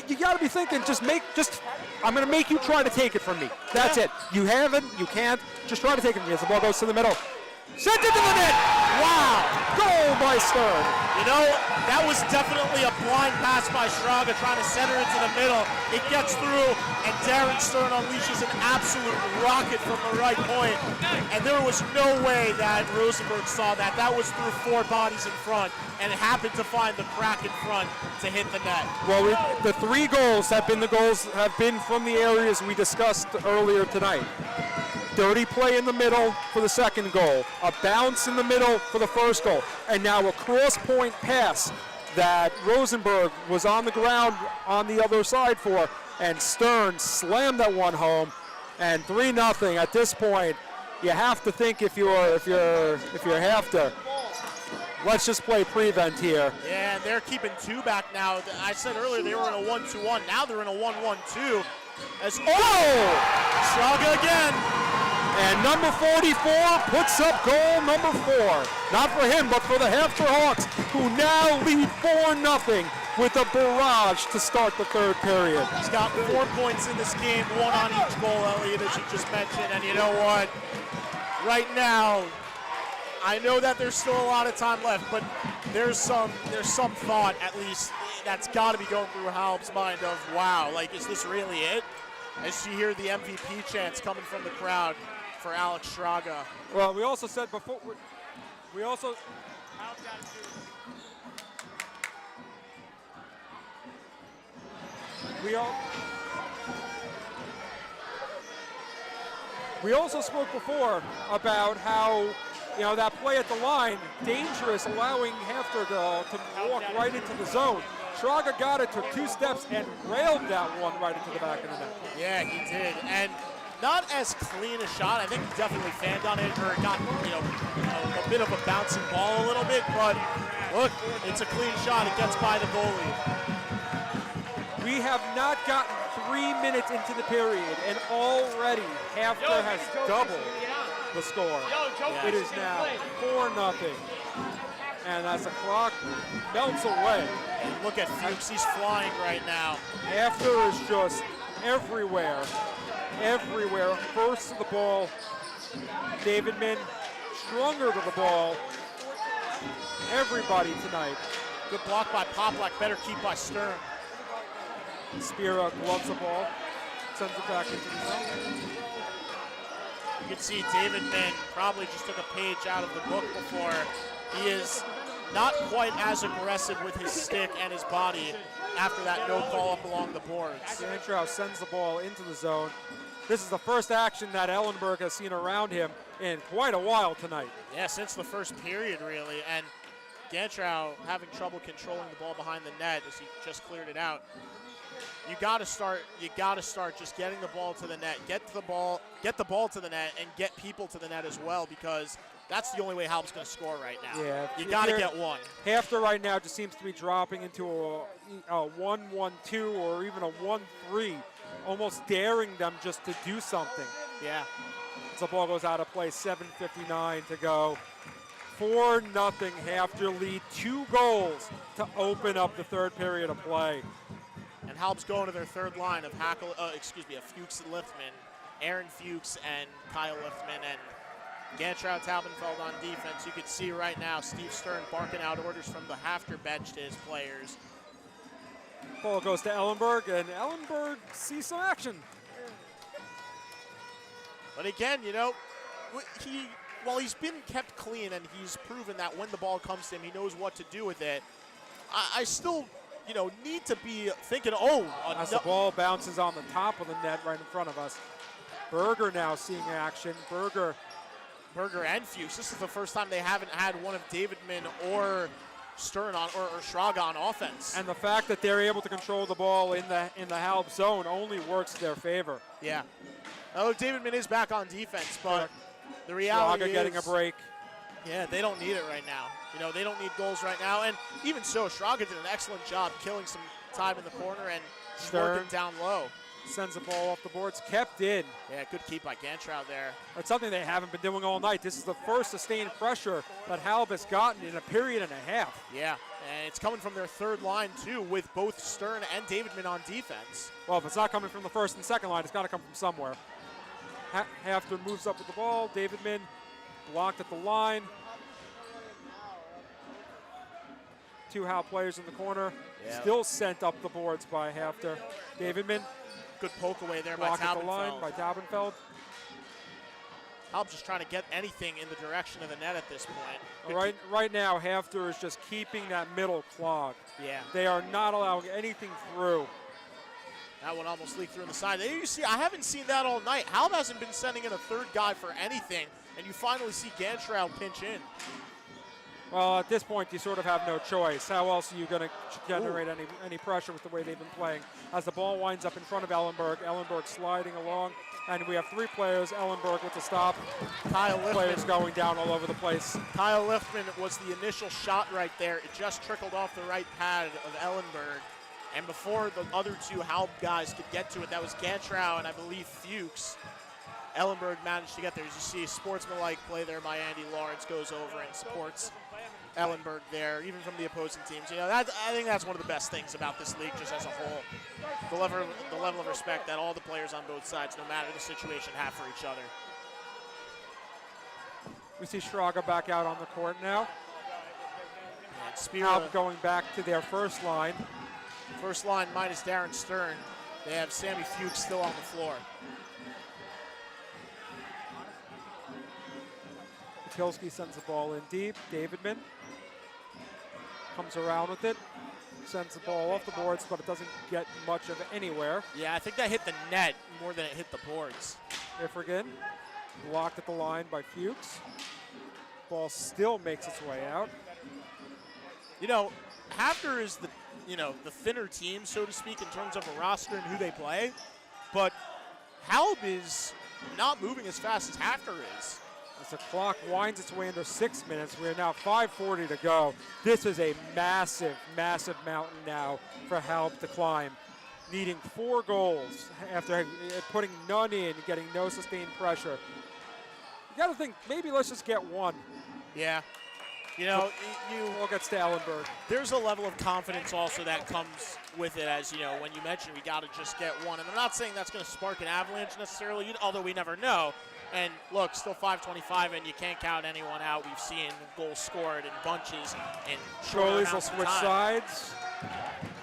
you got to be thinking, I'm going to make you try to take it from me. That's it. You haven't, you can't. Just try to take it from me as the ball goes to the middle. Sent it to the net. Wow. Goal by Stern. You know, that was definitely a blind pass by Schraga trying to center into the middle. It gets through, and Darren Stern unleashes an absolute rocket from the right point. And there was no way that Rosenberg saw that. That was through four bodies in front, and it happened to find the crack in front to hit the net. Well, the three goals have been from the areas we discussed earlier tonight. Dirty play in the middle for the second goal, a bounce in the middle for the first goal, and now a cross-point pass that Rosenberg was on the ground on the other side for, and Stern slammed that one home, and 3-0. At this point, you have to think if you're HAFTR, let's just play prevent here. Yeah, and they're keeping two back now. I said earlier they were in a 1-2-1. Now they're in a 1-1-2. Schraga again. And number 44 puts up goal number 4. Not for him, but for the HAFTR Hawks, who now lead 4-0 with a barrage to start the third period. He's got 4 points in this game, one on each goal, Elliot, as you just mentioned. And you know what? Right now, I know that there's still a lot of time left, but there's some thought, at least, that's got to be going through Halb's mind of, wow, like, is this really it? As you hear the MVP chants coming from the crowd for Alex Schraga. Well, we also said before, we also spoke before about how, that play at the line, dangerous, allowing HAFTR to walk right into the zone. Schraga got it, took 2 steps, and railed that one right into the back of the net. Yeah, he did. And not as clean a shot. I think he definitely fanned on it, or got, a bit of a bouncing ball a little bit. But Look, it's a clean shot. It gets by the goalie. We have not gotten 3 minutes into the period, and already HAFTR has doubled the score. It is now 4-0. And as the clock melts away, and look at Fuchs, he's flying right now. HAFTR is just everywhere, everywhere. First to the ball, Davidman, stronger to the ball. Everybody tonight. Good block by Poplak, better keep by Stern. Spira gloves the ball, sends it back into the zone. You can see Davidman probably just took a page out of the book before. He is not quite as aggressive with his stick and his body after that no call up along the boards. Gantrow sends the ball into the zone. This is the first action that Ellenberg has seen around him in quite a while tonight. Yeah, since the first period, really. And Gantrow having trouble controlling the ball behind the net as he just cleared it out. You gotta start just getting the ball to the net. Get the ball to the net and get people to the net as well, because that's the only way Halb's gonna score right now. Yeah, you gotta get one. HAFTR right now just seems to be dropping into a 1-1-2 or even a 1-3, almost daring them just to do something. Yeah. As the ball goes out of play, 7:59 to go. 4-0 HAFTR lead, 2 goals to open up the third period of play. And Halb's going to their third line of Fuchs and Liftman, Aaron Fuchs and Kyle Liftman, and Gantrow Taubenfeld on defense. You can see right now Steve Stern barking out orders from the HAFTR bench to his players. Ball goes to Ellenberg, and Ellenberg sees some action. But again, while he's been kept clean and he's proven that when the ball comes to him, he knows what to do with it, I still need to be thinking, as the ball bounces on the top of the net right in front of us. Berger now seeing action. Berger and Fuchs. This is the first time they haven't had one of Davidman or Stern on or Schraga on offense. And the fact that they're able to control the ball in the Halb zone only works in their favor. Yeah. Oh, Davidman is back on defense, but the reality Schraga getting a break. Yeah, they don't need it right now. They don't need goals right now. And even so, Schraga did an excellent job killing some time in the corner and working down low. Sends the ball off the boards, kept in. Yeah, good keep by Gantrow there. That's something they haven't been doing all night. This is the first sustained pressure that Halb has gotten in a period and a half. Yeah, and it's coming from their third line, too, with both Stern and Davidman on defense. Well, if it's not coming from the first and second line, it's got to come from somewhere. HAFTR moves up with the ball. Davidman blocked at the line. 2 Halb players in the corner. Yeah. Still sent up the boards by HAFTR. Davidman. Good poke away there by Blocked at the Taubenfeld. line by Taubenfeld. Halb's just trying to get anything in the direction of the net at this point. Right now, HAFTR is just keeping that middle clogged. Yeah. They are not allowing anything through. That one almost leaked through in the side. There you see, I haven't seen that all night. Halb hasn't been sending in a third guy for anything, and you finally see Gantrow pinch in. Well, at this point, you sort of have no choice. How else are you going to generate any pressure with the way they've been playing? As the ball winds up in front of Ellenberg, Ellenberg sliding along, and we have 3 players. Ellenberg with the stop. Kyle Liftman. Players going down all over the place. Kyle Liftman was the initial shot right there. It just trickled off the right pad of Ellenberg. And before the other 2 Halb guys could get to it, that was Gantrow and I believe Fuchs. Ellenberg managed to get there. As you see, a sportsmanlike play there by Andy Lawrence goes over and supports Ellenberg there, even from the opposing teams. I think that's one of the best things about this league just as a whole. The level of respect that all the players on both sides, no matter the situation, have for each other. We see Schraga back out on the court now. And Spira Halb going back to their first line. First line minus Darren Stern. They have Sammy Fuchs still on the floor. Kilski sends the ball in deep. Davidman comes around with it, sends the ball off the boards, but it doesn't get much of anywhere. Yeah, I think that hit the net more than it hit the boards. Ifrigan blocked at the line by Fuchs. Ball still makes its way out. HAFTR is the thinner team, so to speak, in terms of a roster and who they play, but Halb is not moving as fast as HAFTR is. As the clock winds its way under 6 minutes, we are now 5:40 to go. This is a massive, massive mountain now for Halb to climb. Needing 4 goals after putting none in, getting no sustained pressure. You got to think, maybe let's just get 1. Yeah. You know, All gets to Ellenberg. there's a level of confidence also that comes with it, as you know, when you mention we got to just get 1. And I'm not saying that's going to spark an avalanche necessarily, although we never know. And look, still 5:25, and you can't count anyone out. We've seen goals scored in bunches and Goalies will switch sides.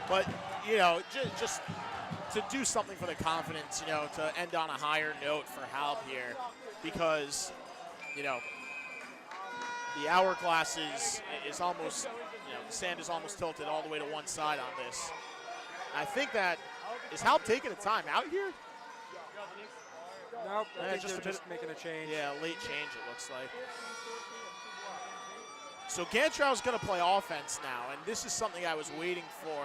But, you know, just to do something for the confidence, you know, to end on a higher note for Halb here, because, you know, the hourglass is almost, you know, the sand is almost tilted all the way to one side on this. I think that, is Halb taking a time out here? Nope, I think just they're just making a change. Yeah, late change it looks like. So Gantrow's going to play offense now, and this is something I was waiting for,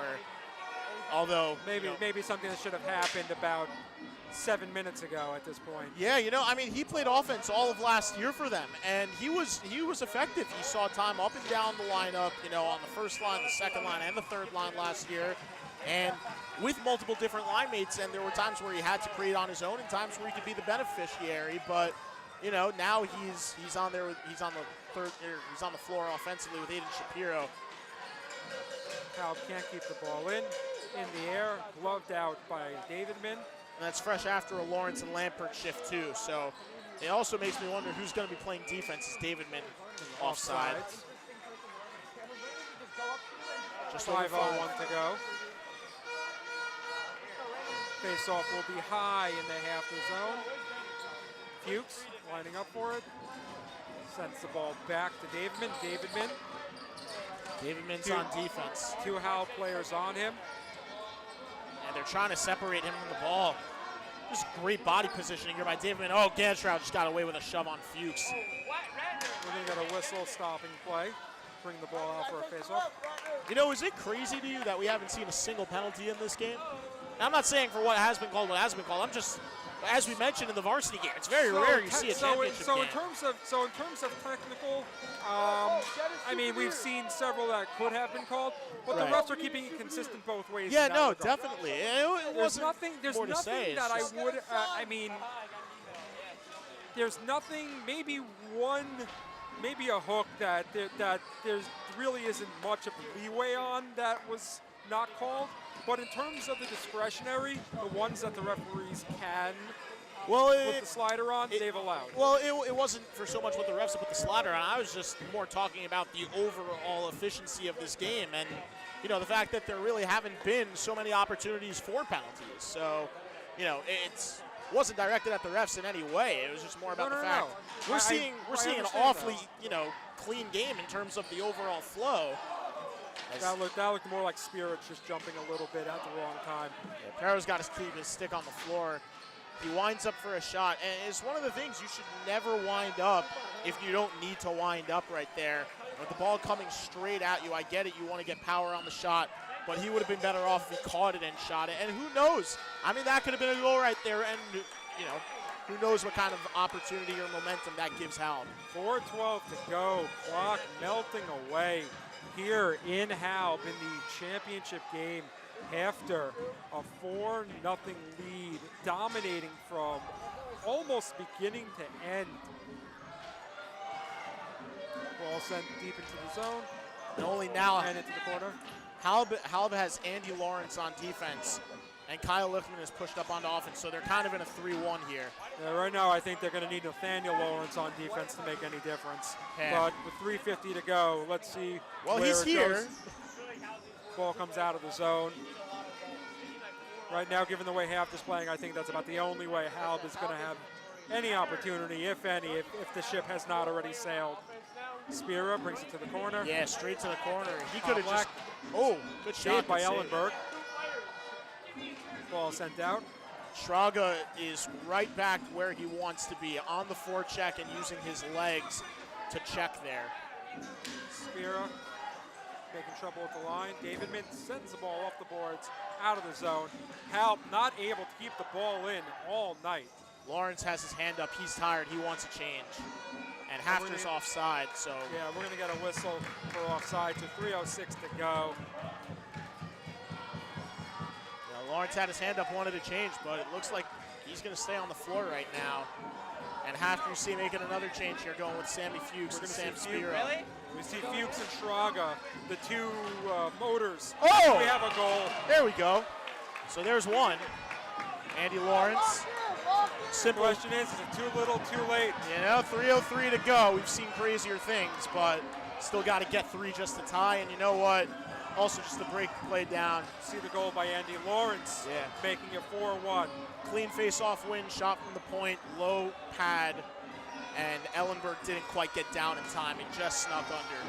although Maybe something that should have happened about 7 minutes ago at this point. Yeah, you know, I mean, he played offense all of last year for them, and he was effective. He saw time up and down the lineup, you know, on the first line, the second line, and the third line last year, and with multiple different line mates. And there were times where he had to create on his own, and times where he could be the beneficiary. But you know, now he's on there. He's on the floor offensively with Aiden Shapiro. Halb can't keep the ball in the air, gloved out by Davidman. And that's fresh after a Lawrence and Lampert shift too. So it also makes me wonder who's going to be playing defense. Is Davidman offside? Just 5:01 to go. Face-off will be high in the HAFTR zone. Fuchs lining up for it. Sends the ball back to Davidman. Davidman's on defense. 2 Halb players on him. And they're trying to separate him from the ball. Just great body positioning here by Davidman. Oh, Ganstrow just got away with a shove on Fuchs. We're going to get a whistle stopping play. Bring the ball out for a face-off. You know, is it crazy to you that we haven't seen a single penalty in this game? And I'm not saying for what has been called, I'm just, as we mentioned in the varsity game, it's very rare you see a championship game. In terms of technical, I mean, we've seen several that could have been called, but the refs are keeping it consistent both ways. Yeah, no, definitely. There's nothing that I would, I mean, there's nothing, maybe a hook that there's really isn't much of leeway on that was not called. But in terms of the discretionary, the ones that the referees can put the slider on, they've allowed. Well, it wasn't for so much what the refs put the slider on. I was just more talking about the overall efficiency of this game, and you know, the fact that there really haven't been so many opportunities for penalties. So, you know, it wasn't directed at the refs in any way. It was just more about the fact we're seeing an awfully clean game in terms of the overall flow. That looked more like Spirits just jumping a little bit at the wrong time. Yeah, Perro's got to keep his stick on the floor. He winds up for a shot, and it's one of the things you should never wind up if you don't need to wind up right there. With the ball coming straight at you, I get it, you want to get power on the shot, but he would have been better off if he caught it and shot it. And who knows? I mean, that could have been a goal right there, and you know, who knows what kind of opportunity or momentum that gives Halb. 4:12 to go, clock melting away here in Halb in the championship game. HAFTR, a 4-0 lead, dominating from almost beginning to end. Ball sent deep into the zone. And only now, and into the corner. Halb has Andy Lawrence on defense, and Kyle Lichtman is pushed up onto offense, so they're kind of in a 3-1 here. Yeah, right now I think they're going to need Nathaniel Lawrence on defense to make any difference. Yeah. But with 3:50 to go, let's see well, where he's it here. goes. Ball comes out of the zone. Right now, given the way HAFTR's playing, I think that's about the only way Halb is going to have any opportunity, if any, if the ship has not already sailed. Spira brings it to the corner. Yeah, straight to the corner. He could have just, oh, good shot. Saved by Ellenberg. Ball sent out. Schraga is right back where he wants to be, on the forecheck and using his legs to check there. Spira making trouble at the line. Davidman sends the ball off the boards, out of the zone. Halb not able to keep the ball in all night. Lawrence has his hand up. He's tired. He wants a change. And HAFTR's offside, so. Yeah, we're going to get a whistle for offside to 3:06 to go. Lawrence had his hand up, wanted to change, but it looks like he's going to stay on the floor right now. And HAFTR, you see making another change here, going with Sammy Fuchs and Sam Spiro. Really? We see Fuchs and Shraga, the two motors. Oh! We have a goal. There we go. So there's one. Andy Lawrence. Simple. Question is it too little, too late? 3:03 to go. We've seen crazier things, but still got to get 3 just to tie. And you know what? Also just to break the play down. See the goal by Andy Lawrence, making it 4-1. Clean face-off win, shot from the point, low pad, and Ellenberg didn't quite get down in time. He just snuck under.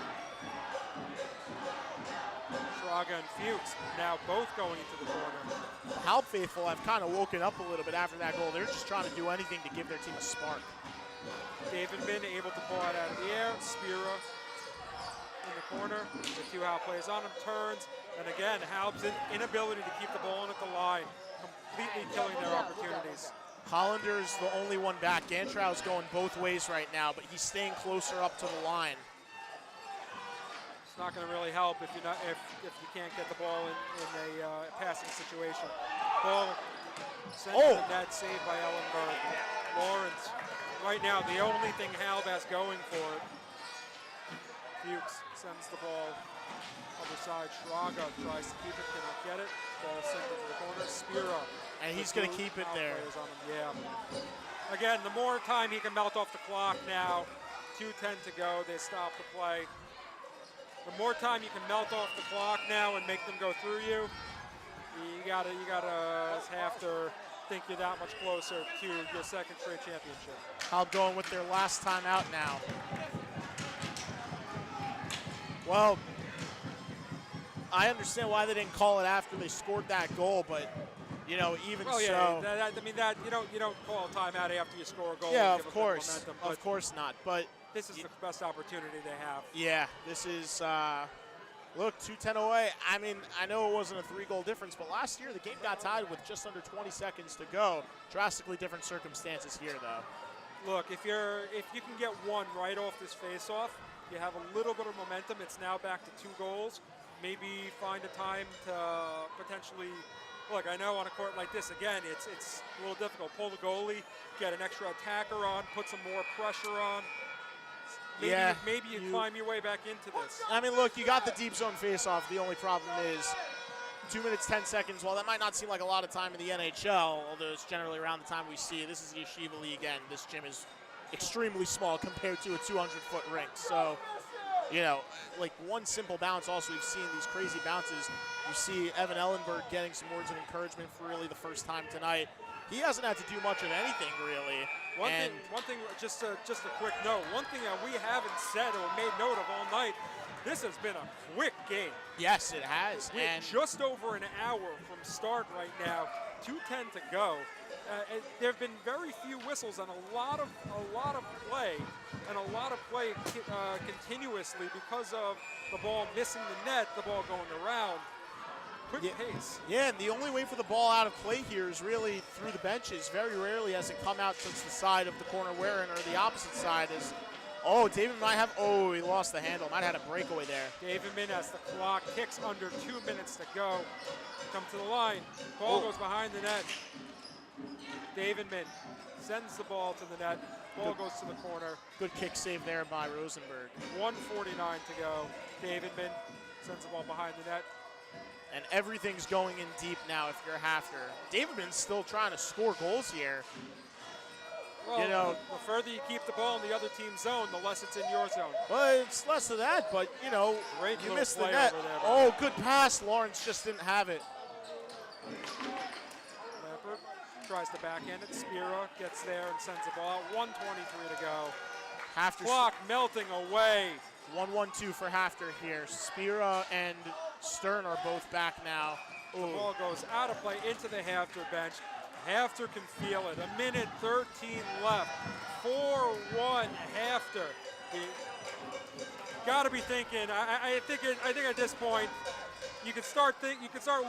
Shraga and Fuchs now both going into the corner. Halb faithful have kind of woken up a little bit after that goal. They're just trying to do anything to give their team a spark. David Min able to pull it out of the air. Spira in the corner. The two Halb plays on him, turns, and again, Halb's inability to keep the ball in at the line, completely killing their opportunities. Hollander's the only one back. Gantrow's going both ways right now, but he's staying closer up to the line. It's not going to really help if you're not if you can't get the ball in a passing situation. Ball sent to the net, saved by Ellenberg. Lawrence, right now, the only thing Halb has going for it. Fuchs sends the ball other side. Shraga tries to keep it, cannot get it. Ball sent into the corner. Spira. And he's going to keep it there. Yeah. Again, the more time he can melt off the clock now, 2:10 to go, they stop the play. The more time you can melt off the clock now and make them go through you, you gotta have to think you're that much closer to your second straight championship. Halb going with their last time out now. Well, I understand why they didn't call it after they scored that goal, but even so. You don't call a timeout after you score a goal. Yeah, and of give course, momentum, of course not. But this is the best opportunity they have. Yeah, this is. Look, 2:10 away. I mean, I know it wasn't a 3-goal difference, but last year the game got tied with just under 20 seconds to go. Drastically different circumstances here, though. Look, if you can get one right off this face-off, you have a little bit of momentum. It's now back to 2 goals. Maybe find a time to potentially. Look, I know on a court like this, again, it's a little difficult. Pull the goalie, get an extra attacker on, put some more pressure on. Maybe you climb your way back into this. I mean, look, you got the deep zone face-off. The only problem is 2 minutes, 10 seconds. While that might not seem like a lot of time in the NHL, although it's generally around the time we see it, this is the Yeshiva League, and this gym is extremely small compared to a 200-foot rink. So, like one simple bounce. Also, we've seen these crazy bounces. You see Evan Ellenberg getting some words of encouragement for really the first time tonight. He hasn't had to do much of anything, really. One thing, just a quick note. One thing that we haven't said or made note of all night, this has been a quick game. Yes, it has. We're just over an hour from start right now, 2:10 to go. There have been very few whistles and a lot of play, and a lot of play continuously because of the ball missing the net, the ball going around. Quick pace. Yeah, and the only way for the ball out of play here is really through the benches. Very rarely has it come out since the side of the corner we're in, or the opposite side is. Oh, David might have. Oh, he lost the handle. Might have had a breakaway there. David Min, as the clock ticks under 2 minutes to go, come to the line. Ball goes behind the net. David Min sends the ball to the net. Ball goes to the corner. Good kick save there by Rosenberg. 1:49 to go. David Min sends the ball behind the net. And everything's going in deep now if you're HAFTR. David Min's still trying to score goals here. Well, the further you keep the ball in the other team's zone, the less it's in your zone. Well, it's less of that, but, you missed the net. Oh, good pass. Lawrence just didn't have it. Lampert tries to backhand it. Spira gets there and sends the ball out. 1:23 to go. HAFTR clock melting away. 1-1-2 for HAFTR here. Spira and Stern are both back now. The ball goes out of play into the HAFTR bench. HAFTR can feel it. 1:13 left. 4-1 HAFTR. Got to be thinking. I think at this point, you can start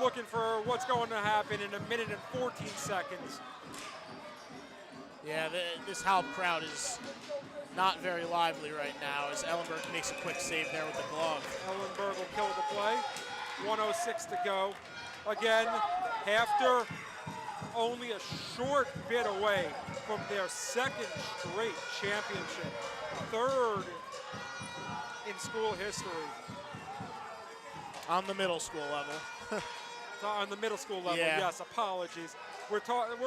looking for what's going to happen in 1:14 seconds. Yeah, this Halb crowd is not very lively right now as Ellenberg makes a quick save there with the glove. Ellenberg will kill the play. 1:06 to go. Again, HAFTR only a short bit away from their second straight championship. Third in school history. On the middle school level. On the middle school level, Yeah. yes, apologies. We're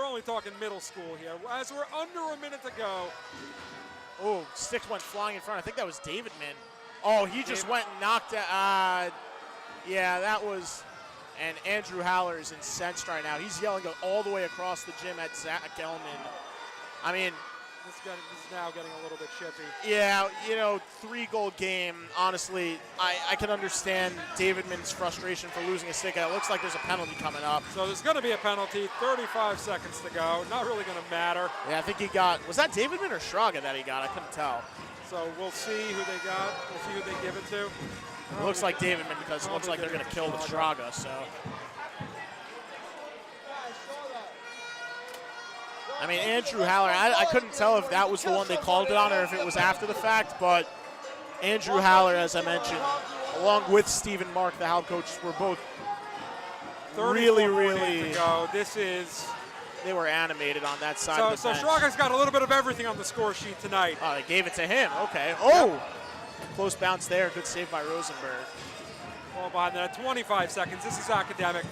only talking middle school here. As we're under a minute to go. Oh, stick went flying in front. I think that was David Min. Oh, he just went and knocked out. Yeah, that was. And Andrew Haller is incensed right now. He's yelling all the way across the gym at Zach Gelman. I mean, this is now getting a little bit chippy. Yeah, 3-goal game. Honestly, I can understand David Min's frustration for losing a stick. It looks like there's a penalty coming up. So there's going to be a penalty. 35 seconds to go. Not really going to matter. Yeah, I think he got. Was that David Min or Schraga that he got? I couldn't tell. So we'll see who they got. We'll see who they give it to. It looks like David Min because it looks like they're going to kill the Schraga. So. I mean, Andrew Haller, I couldn't tell if that was the one they called it on or if it was after the fact, but Andrew Haller, as I mentioned, along with Stephen Mark, the Halb coaches, were both really to go. This is. They were animated on that side of the bench. So Schraga's got a little bit of everything on the score sheet tonight. Oh, they gave it to him. Okay. Oh! Yep. Close bounce there. Good save by Rosenberg. Well, behind that, 25 seconds. This is academic.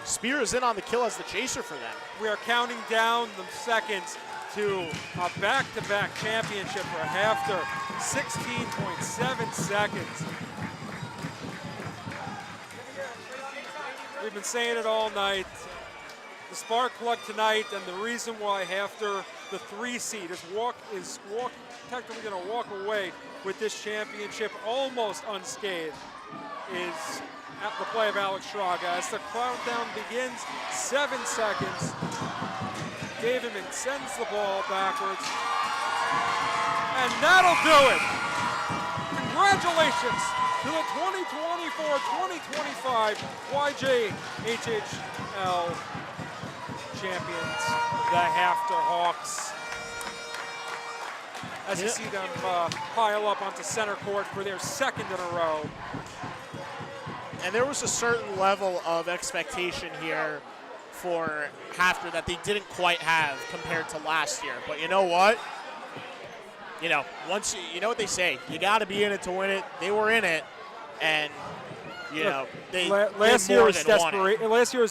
Spear is in on the kill as the chaser for them. We are counting down the seconds to a back-to-back championship for HAFTR. 16.7 seconds. We've been saying it all night. The spark plug tonight, and the reason why HAFTR, the 3 seed, is technically going to walk away with this championship almost unscathed, is at the play of Alex Schraga. As the countdown begins, 7 seconds. David Min sends the ball backwards, and that'll do it. Congratulations to the 2024-2025 YJHSHL champions, the HAFTR Hawks. As you see them pile up onto center court for their second in a row. And there was a certain level of expectation here for HAFTR that they didn't quite have compared to last year. But you know what? Once you know what they say, you got to be in it to win it. They were in it, and last year was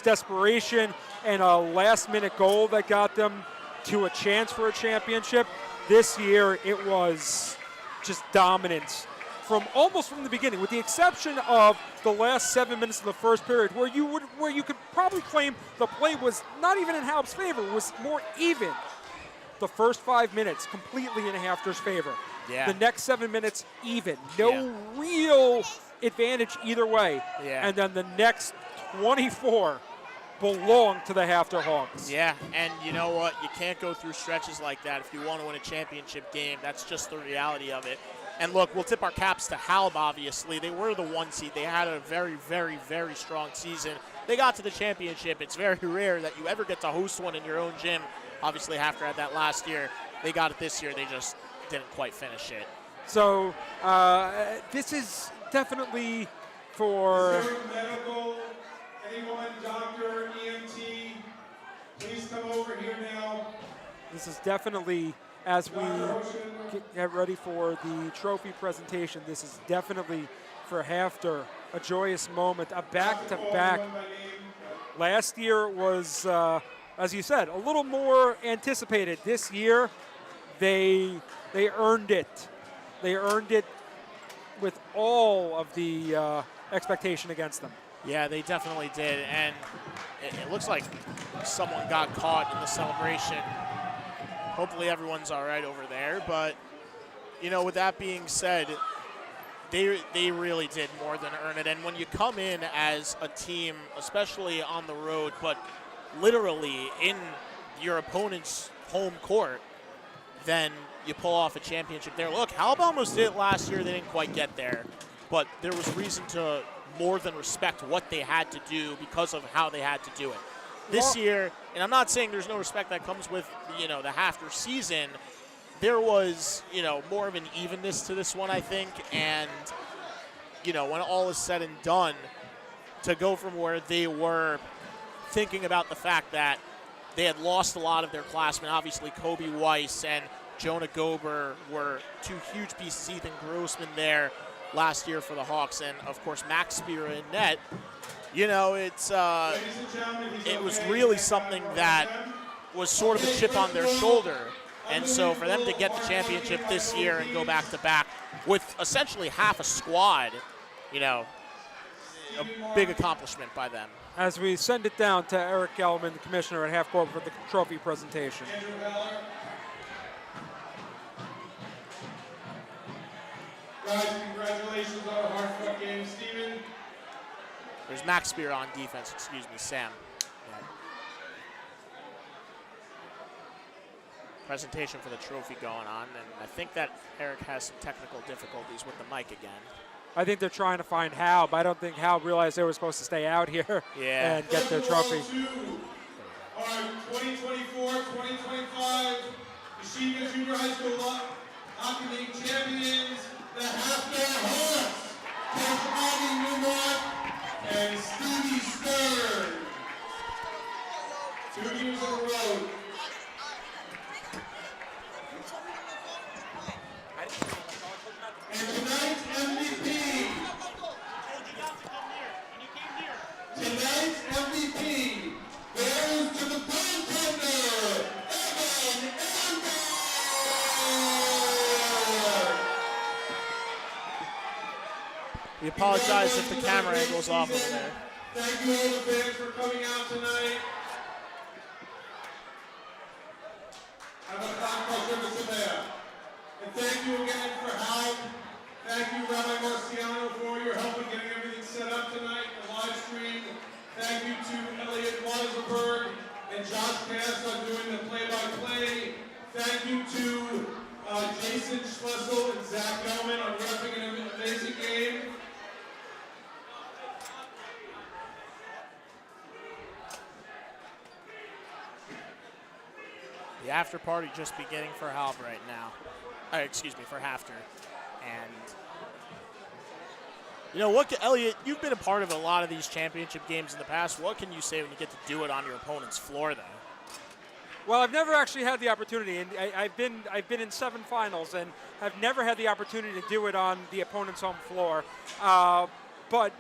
desperation and a last-minute goal that got them to a chance for a championship. This year, it was just dominance from the beginning, with the exception of the last 7 minutes of the first period, where you could probably claim the play was not even in Halb's favor, was more even. The first 5 minutes completely in HAFTR's favor. Yeah. The next 7 minutes even. No real advantage either way. Yeah. And then the next 24 belong to the HAFTR Hawks. Yeah, and you know what? You can't go through stretches like that if you want to win a championship game. That's just the reality of it. And look, we'll tip our caps to Halb, obviously. They were the 1 seed. They had a very, very, very strong season. They got to the championship. It's very rare that you ever get to host one in your own gym. Obviously, HAFTR had that last year. They got it this year. They just didn't quite finish it. So this is definitely for... Medical, anyone, doctor, EMT, please come over here now. This is definitely, as we get ready for the trophy presentation, this is definitely for HAFTR a joyous moment, a back-to-back. Last year was, as you said, a little more anticipated. This year, they earned it. They earned it with all of the expectation against them. Yeah, they definitely did, and it looks like someone got caught in the celebration. Hopefully everyone's all right over there, but, with that being said, they really did more than earn it. And when you come in as a team, especially on the road, but literally in your opponent's home court, then you pull off a championship there. Look, Halb almost did it last year. They didn't quite get there, but there was reason to more than respect what they had to do because of how they had to do it. This year, and I'm not saying there's no respect that comes with, the HAFTR season, there was, more of an evenness to this one, I think. And, when all is said and done, to go from where they were thinking about the fact that they had lost a lot of their classmen, obviously Kobe Weiss and Jonah Gober were two huge pieces, Ethan Grossman there last year for the Hawks, and, of course, Max Spira in net. It was really something that was sort of a chip on their shoulder. And so for them to get the championship this year and go back-to-back with essentially half a squad, a big accomplishment by them. As we send it down to Eric Gelman, the commissioner at half court for the trophy presentation. Guys, congratulations on a hard-fought game. Steven. There's Max Spear on defense, Sam. Yeah. Presentation for the trophy going on, and I think that Eric has some technical difficulties with the mic again. I think they're trying to find Halb. I don't think Halb realized they were supposed to stay out here and get their trophy. Our 2024-2025 Michigan Junior High School Hockey League champions, the HAFTR Hawks, Coach Augie Newmark and Stevie Stern. 2 years in a row. And tonight's MVP. Tonight's MVP goes to the goaltender, Evan Amber. We apologize if the camera angle's off over there. Thank you all the fans for coming out tonight. Have a conference there. And thank you again for Halb. Thank you, Rabbi Marciano, for your help in getting everything set up tonight, the live stream. Thank you to Elliot Weiselberg and Josh Cass on doing the play-by-play. Thank you to Jason Schlessel and Zach Gelman on repping an amazing game. The after party just beginning for Halb right now. For HAFTR. And, Elliot, you've been a part of a lot of these championship games in the past. What can you say when you get to do it on your opponent's floor, though? Well, I've never actually had the opportunity, and I've been in 7 finals, and I've never had the opportunity to do it on the opponent's home floor. But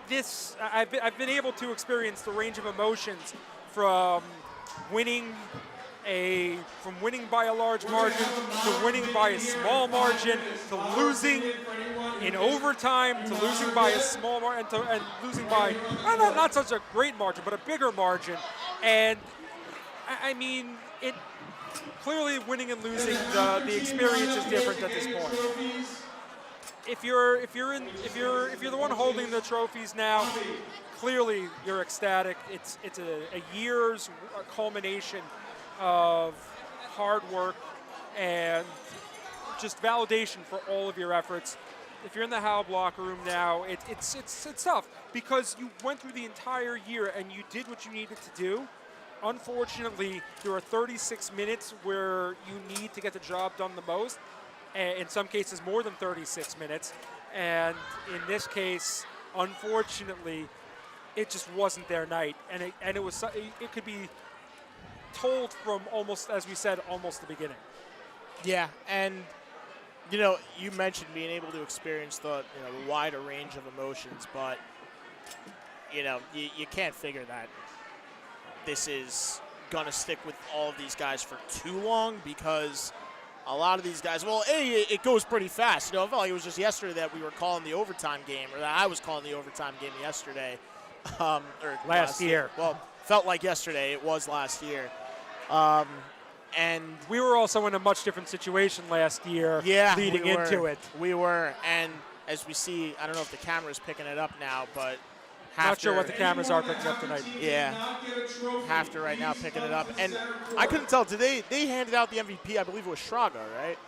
this, I've been able to experience the range of emotions from winning by a large margin, to winning by a small margin, to losing in overtime, to losing by a small margin, and losing by not such a great margin, but a bigger margin. And I mean, it clearly winning and losing, the experience is different at this point. If you're the one holding the trophies now, clearly you're ecstatic. It's a year's culmination of hard work and just validation for all of your efforts. If you're in the Halb locker room now, it's tough because you went through the entire year and you did what you needed to do. Unfortunately, there are 36 minutes where you need to get the job done the most, and in some cases more than 36 minutes. And in this case, unfortunately, it just wasn't their night, and it could be told from almost, as we said, almost the beginning. Yeah, and you mentioned being able to experience the wider range of emotions, but you can't figure that this is gonna stick with all of these guys for too long, because a lot of these guys, it goes pretty fast. I felt like it was just yesterday that we were calling the overtime game, or that I was calling the overtime game yesterday, or last year. Well, felt like yesterday. It was last year. And we were also in a much different situation last year, leading into it. We were, and as we see, I don't know if the camera's picking it up now, but not sure what the cameras are picking up tonight. Yeah, HAFTR right now picking it up, and I couldn't tell. They handed out the MVP? I believe it was Shraga, right?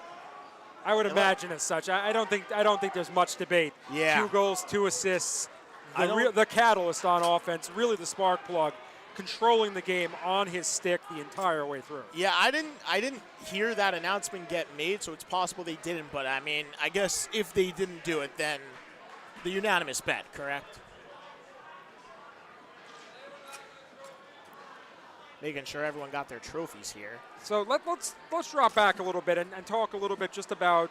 I would imagine as such. I don't think there's much debate. Yeah, 2 goals, 2 assists. The catalyst on offense, really the spark plug. controlling the game on his stick the entire way through. Yeah, I didn't hear that announcement get made, so it's possible they didn't. But I mean, I guess if they didn't do it, then the unanimous bet, correct? Making sure everyone got their trophies here. So let's drop back a little bit and talk a little bit just about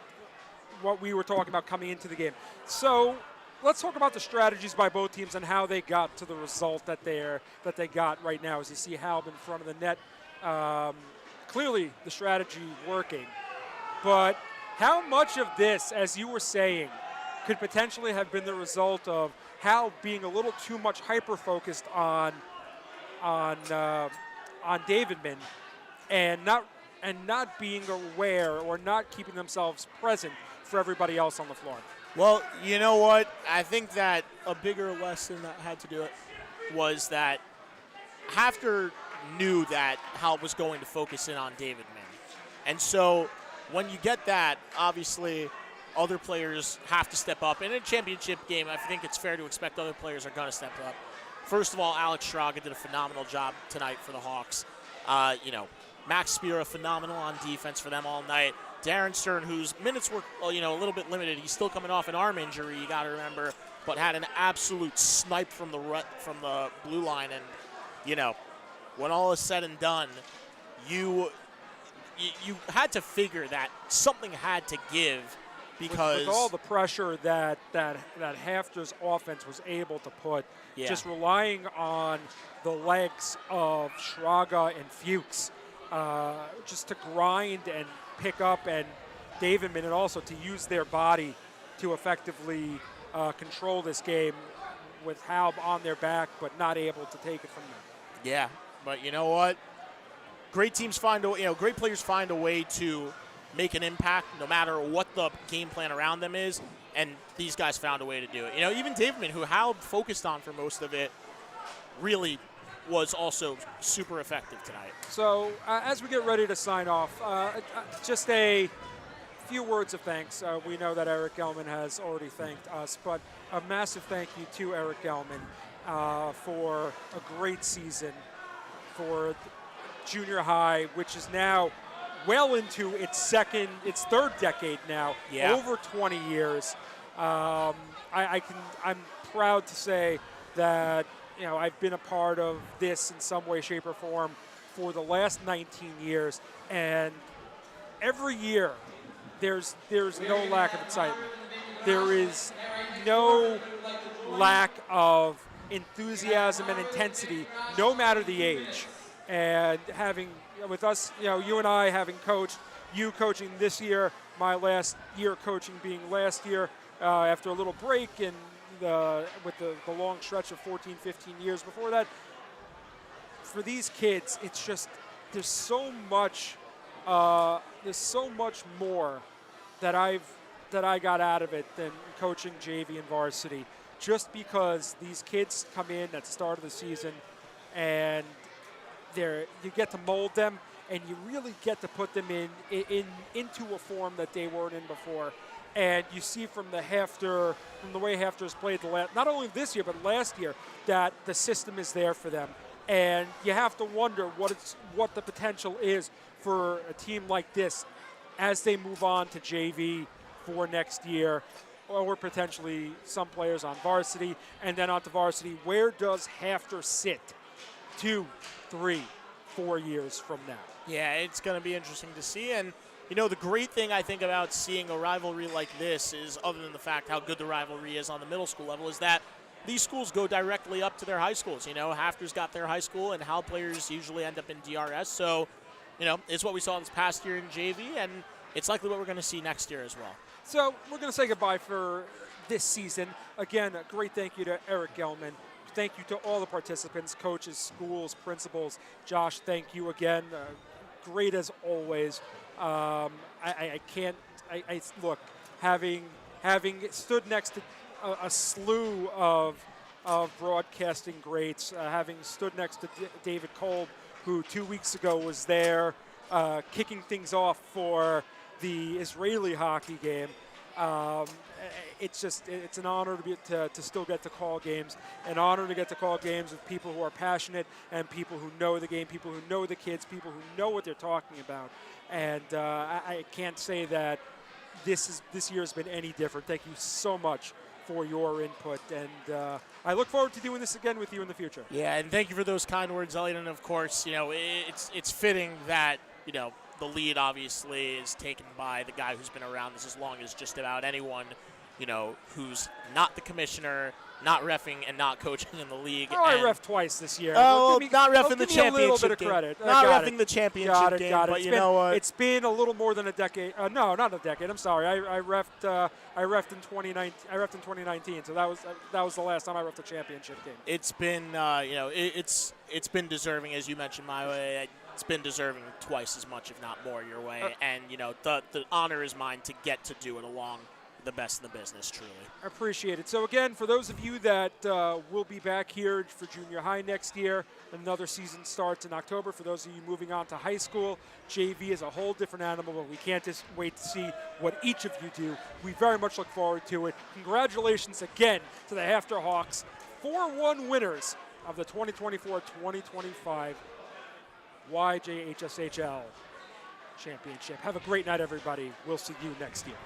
what we were talking about coming into the game. So let's talk about the strategies by both teams and how they got to the result that they got right now. As you see Halb in front of the net, clearly the strategy working. But how much of this, as you were saying, could potentially have been the result of Halb being a little too much hyper-focused on Davidman and not being aware or not keeping themselves present for everybody else on the floor? Well, you know what? I think that a bigger lesson that had to do it was that HAFTR knew that Halb was going to focus in on Davidman. And so when you get that, obviously other players have to step up. In a championship game, I think it's fair to expect other players are going to step up. First of all, Alex Schraga did a phenomenal job tonight for the Hawks. Max Spira, phenomenal on defense for them all night. Darren Stern, whose minutes were a little bit limited, he's still coming off an arm injury, you got to remember, but had an absolute snipe from the blue line. And when all is said and done, you had to figure that something had to give, because with all the pressure that HAFTR's offense was able to put, just relying on the legs of Schraga and Fuchs, just to grind and pick up, and Davidman, and also to use their body to effectively control this game with Halb on their back but not able to take it from them. Yeah, but you know what? Great teams great players find a way to make an impact no matter what the game plan around them is, and these guys found a way to do it. Even Davidman, who Halb focused on for most of it, really was also super effective tonight. So as we get ready to sign off, just a few words of thanks. We know that Eric Gelman has already thanked us, but a massive thank you to Eric Gelman for a great season for junior high, which is now well into its third decade now, over 20 years. I'm proud to say that I've been a part of this in some way, shape, or form for the last 19 years, and every year there's no lack of excitement. There is no lack of enthusiasm and intensity, no matter the age. And having, with us, you and I having coached, you coaching this year, my last year coaching being last year, after a little break and with the long stretch of 14, 15 years before that, for these kids, it's just there's so much more that I got out of it than coaching JV and varsity, just because these kids come in at the start of the season and you get to mold them, and you really get to put them into a form that they weren't in before. And you see from the way HAFTR's played not only this year but last year, that the system is there for them. And you have to wonder what the potential is for a team like this as they move on to JV for next year, or potentially some players on varsity, and then onto varsity. Where does HAFTR sit 2, 3, 4 years from now? Yeah, it's going to be interesting to see. And the great thing I think about seeing a rivalry like this is, other than the fact how good the rivalry is on the middle school level, is that these schools go directly up to their high schools. HAFTR's got their high school, and Halb players usually end up in DRS. So, it's what we saw this past year in JV, and it's likely what we're going to see next year as well. So we're going to say goodbye for this season. Again, a great thank you to Eric Gelman. Thank you to all the participants, coaches, schools, principals. Josh, thank you again. Great as always. Look, having stood next to a slew of broadcasting greats, having stood next to David Kolb, who 2 weeks ago was there kicking things off for the Israeli hockey game, It's an honor to still get to call games, an honor to get to call games with people who are passionate and people who know the game, people who know the kids, people who know what they're talking about. And I can't say that this year has been any different. Thank you so much for your input, and I look forward to doing this again with you in the future. Yeah, and thank you for those kind words, Elliot. And of course, it's fitting that the lead obviously is taken by the guy who's been around this as long as just about anyone, who's not the commissioner, not reffing, and not coaching in the league. Oh, I reffed twice this year. Oh, not reffing the championship game. A little bit of credit. Not reffing the championship game, but you know what? It's been a little more than a decade. No, not a decade. I'm sorry. I reffed in 2019. I reffed in 2019, so that was the last time I reffed a championship game. It's been, it's been deserving, as you mentioned, my way. It's been deserving twice as much, if not more, your way. And the honor is mine to get to do it along the best in the business, truly. I appreciate it. So again, for those of you that will be back here for junior high next year, another season starts in October. For those of you moving on to high school, JV is a whole different animal, but we can't just wait to see what each of you do. We very much look forward to it. Congratulations again to the HAFTR Hawks, 4-1 winners of the 2024-2025 YJHSHL Championship. Have a great night, everybody. We'll see you next year.